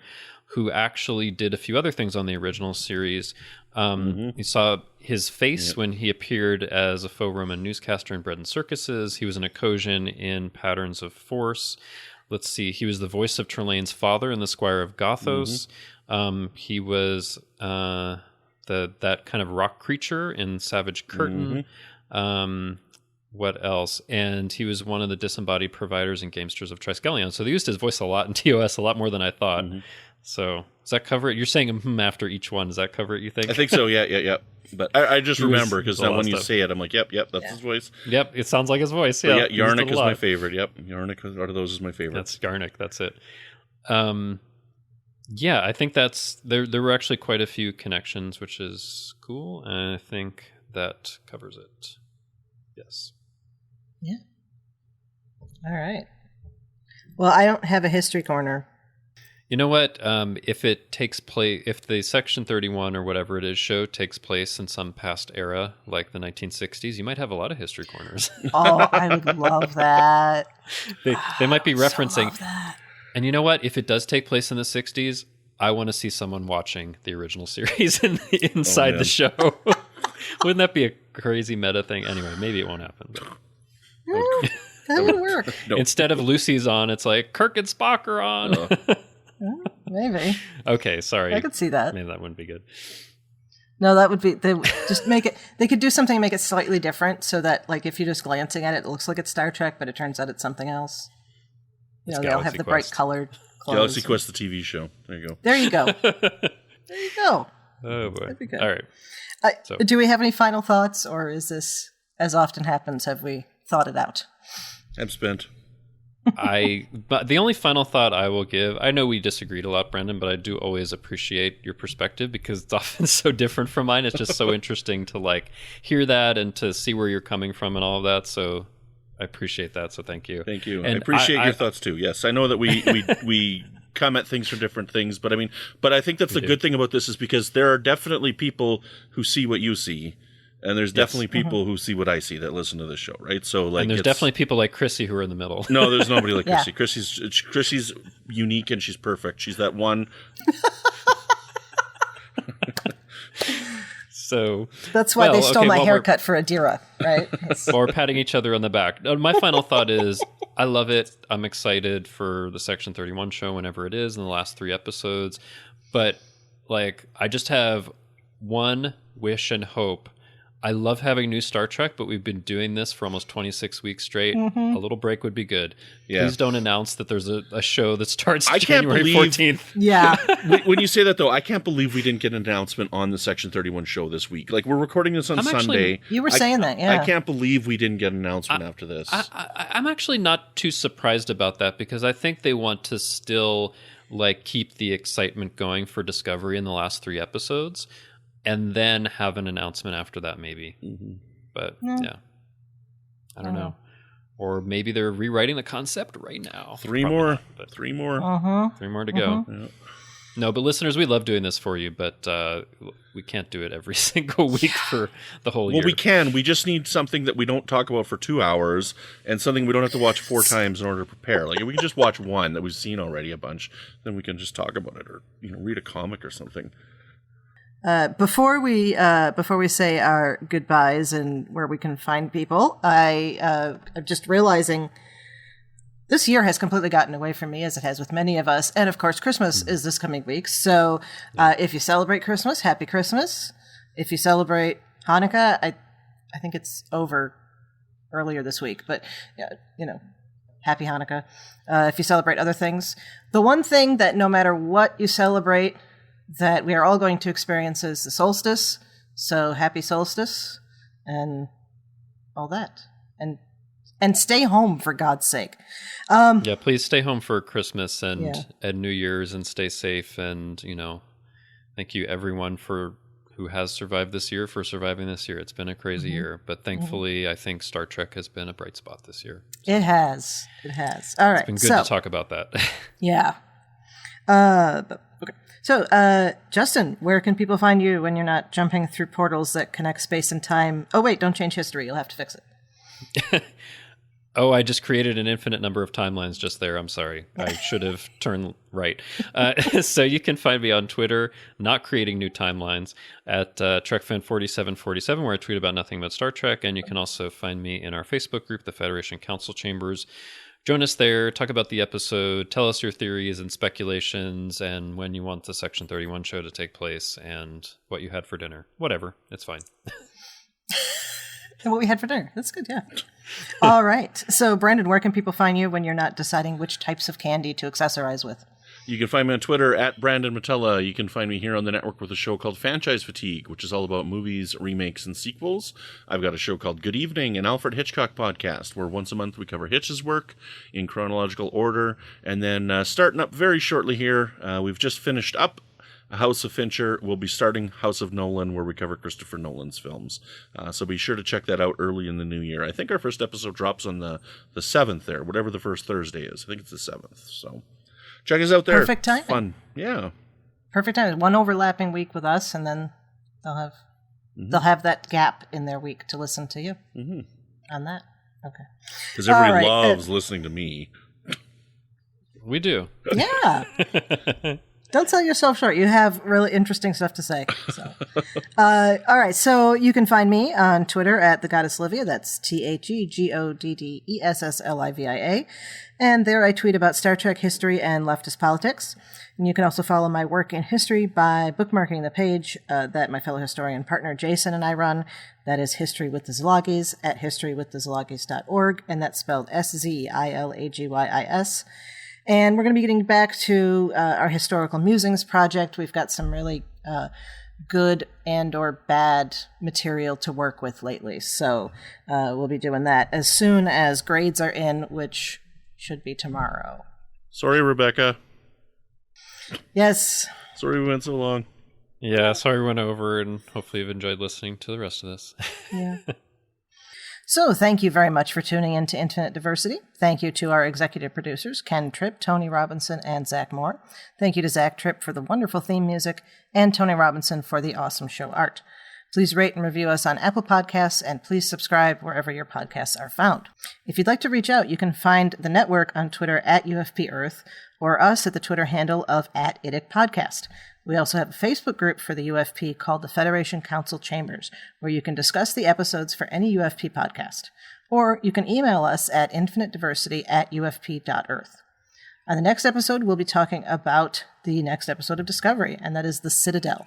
who actually did a few other things on the original series. You saw his face when he appeared as a faux Roman newscaster in Bread and Circuses. He was an Ecosian in Patterns of Force. Let's see. He was the voice of Trelane's father in The Squire of Gothos. He was that kind of rock creature in Savage Curtain. What else? And he was one of the disembodied providers and gamesters of Triskelion. So they used his voice a lot in TOS, a lot more than I thought. So does that cover it? You're saying after each one. Does that cover it, you think? I think so, yeah. But I just remember, because now when you say it, I'm like, yep, that's his voice. Yep, it sounds like his voice. Yeah, Yarnik is my favorite. Yep, Yarnik out of those is my favorite. That's Yarnik, that's it. Yeah, I think there were actually quite a few connections, which is cool, and I think that covers it. Yes. Yeah. All right. Well, I don't have a history corner. You know what? If it takes place, if the Section 31 or whatever it is show takes place in some past era, like the 1960s, you might have a lot of history corners. Oh, I would love that. They might be referencing. Love that. And you know what? If it does take place in the 60s, I want to see someone watching the original series inside the show. Wouldn't that be a crazy meta thing? Anyway, maybe it won't happen. But. That would work. No. Instead of Lucy's on, it's like Kirk and Spock are on. Maybe. Okay, sorry. I could see that. Maybe that wouldn't be good. No, that would be. They would just make it. They could do something to make it slightly different, so that, like, if you're just glancing at it, it looks like it's Star Trek, but it turns out it's something else. They all have the bright colored clothes. Galaxy Quest, the TV show. There you go. There you go. There you go. Oh boy! That'd be good. All right. Do we have any final thoughts, or is this, as often happens, have we thought it out? I'm spent. But the only final thought I will give, I know we disagreed a lot, Brendan, but I do always appreciate your perspective because it's often so different from mine. It's just so interesting to hear that and to see where you're coming from and all of that. So appreciate that. So thank you. Thank you. And I appreciate your thoughts too. Yes, I know that we come at things from different things, but I think that's the good thing about this is because there are definitely people who see what you see, and there's definitely people who see what I see that listen to this show, right? So like, and there's definitely people like Chrissie who are in the middle. No, there's nobody like Chrissie. Chrissie's unique and she's perfect. She's that one. So that's why they stole my haircut for Adira, right? While we're patting each other on the back. My final thought is I love it. I'm excited for the Section 31 show whenever it is in the last 3 episodes. But like, I just have one wish and hope. I love having new Star Trek, but we've been doing this for almost 26 weeks straight. A little break would be good. Yeah. Please don't announce that there's a show that starts January 14th. Yeah. When you say that, though, I can't believe we didn't get an announcement on the Section 31 show this week. Like, we're recording this on Sunday. You were saying that, yeah. I can't believe we didn't get an announcement after this. I'm actually not too surprised about that because I think they want to still like keep the excitement going for Discovery in the last 3 episodes. And then have an announcement after that, maybe. But yeah, I don't know. Or maybe they're rewriting the concept right now. 3 more. 3 more. 3 more to go. Yeah. No, but listeners, we love doing this for you, but we can't do it every single week for the whole year. Well, we can. We just need something that we don't talk about for 2 hours and something we don't have to watch 4 times in order to prepare. Like, if we can just watch one that we've seen already a bunch, then we can just talk about it or read a comic or something. Before we say our goodbyes and where we can find people, I'm just realizing this year has completely gotten away from me, as it has with many of us. And of course, Christmas is this coming week. So if you celebrate Christmas, happy Christmas. If you celebrate Hanukkah, I think it's over earlier this week, but happy Hanukkah. If you celebrate other things, the one thing that no matter what you celebrate, that we are all going to experience is the solstice. So happy solstice and all that. And stay home, for God's sake. Please stay home for Christmas and New Year's and stay safe. And, thank you everyone who has survived this year for surviving this year. It's been a crazy year, but thankfully I think Star Trek has been a bright spot this year. So it has. All right. It's been good to talk about that. Yeah. Okay. So, Justin, where can people find you when you're not jumping through portals that connect space and time? Oh, wait, don't change history. You'll have to fix it. Oh, I just created an infinite number of timelines just there. I'm sorry. I should have turned right. So you can find me on Twitter, not creating new timelines, at TrekFan4747, where I tweet about nothing but Star Trek. And you can also find me in our Facebook group, the Federation Council Chambers. Join us there, talk about the episode, tell us your theories and speculations, and when you want the Section 31 show to take place, and what you had for dinner. Whatever. It's fine. And what we had for dinner. That's good, yeah. All right. So, Brandon, where can people find you when you're not deciding which types of candy to accessorize with? You can find me on Twitter at Brandon Matella. You can find me here on the network with a show called Franchise Fatigue, which is all about movies, remakes, and sequels. I've got a show called Good Evening, an Alfred Hitchcock podcast, where once a month we cover Hitch's work in chronological order. And then starting up very shortly here, we've just finished up House of Fincher. We'll be starting House of Nolan, where we cover Christopher Nolan's films. So be sure to check that out early in the new year. I think our first episode drops on the 7th there, whatever the first Thursday is. I think it's the 7th, so check us out there. Perfect timing. Fun. Yeah. Perfect timing. One overlapping week with us, and then they'll have that gap in their week to listen to you on that. Okay. Because everybody loves listening to me. We do. Yeah. Don't sell yourself short. You have really interesting stuff to say. So. All right. So you can find me on Twitter at The Goddess Livia. That's TheGoddesslivia. And there I tweet about Star Trek history and leftist politics. And you can also follow my work in history by bookmarking the page that my fellow historian partner Jason and I run. That is History with the Szilagys at historywiththeszilagys.org. And that's spelled SZILAGYIS. And we're going to be getting back to our Historical Musings project. We've got some really good and or bad material to work with lately. So we'll be doing that as soon as grades are in, which should be tomorrow. Sorry, Rebecca. Yes. Sorry we went so long. Yeah, sorry we went over, and hopefully you've enjoyed listening to the rest of this. Yeah. So thank you very much for tuning in to Infinite Diversity. Thank you to our executive producers, Ken Tripp, Tony Robinson, and Zach Moore. Thank you to Zach Tripp for the wonderful theme music, and Tony Robinson for the awesome show art. Please rate and review us on Apple Podcasts, and please subscribe wherever your podcasts are found. If you'd like to reach out, you can find the network on Twitter at UFP Earth, or us at the Twitter handle of @IDICPodcast. We also have a Facebook group for the UFP called the Federation Council Chambers, where you can discuss the episodes for any UFP podcast. Or you can email us at infinitediversity@ufp.earth. On the next episode, we'll be talking about the next episode of Discovery, and that is the Citadel.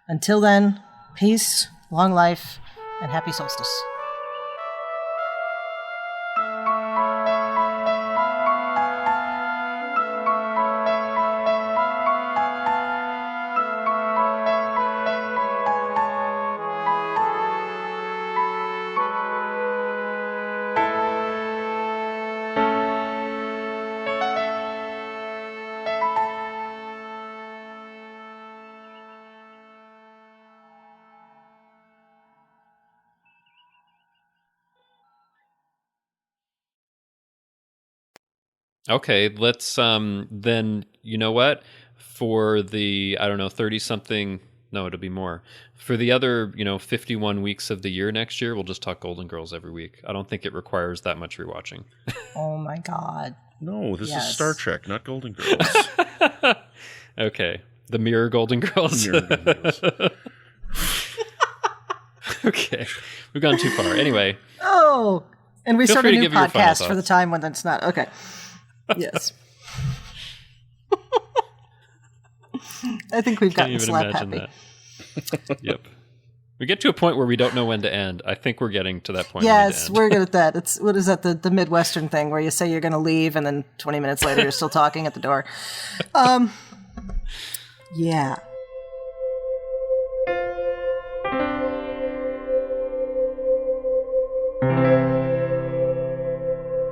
Until then, peace, long life, and happy solstice. Okay, let's then, you know what? For the, 30 something, no, it'll be more. For the other, 51 weeks of the year next year, we'll just talk Golden Girls every week. I don't think it requires that much rewatching. Oh my God. No, this is Star Trek, not Golden Girls. Okay. The Mirror Golden Girls. Mirror Golden Girls. Okay. We've gone too far. Anyway. Oh, and we start a new podcast for the thoughts. time when that's not. Okay. Yes. I think we've gotten slap happy. That. Yep. We get to a point where we don't know when to end. I think we're getting to that point. Yes, we're good at that. It's what is that, the Midwestern thing where you say you're going to leave and then 20 minutes later you're still talking at the door. Yeah.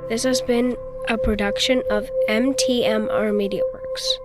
This has been a production of MTMR Media Works.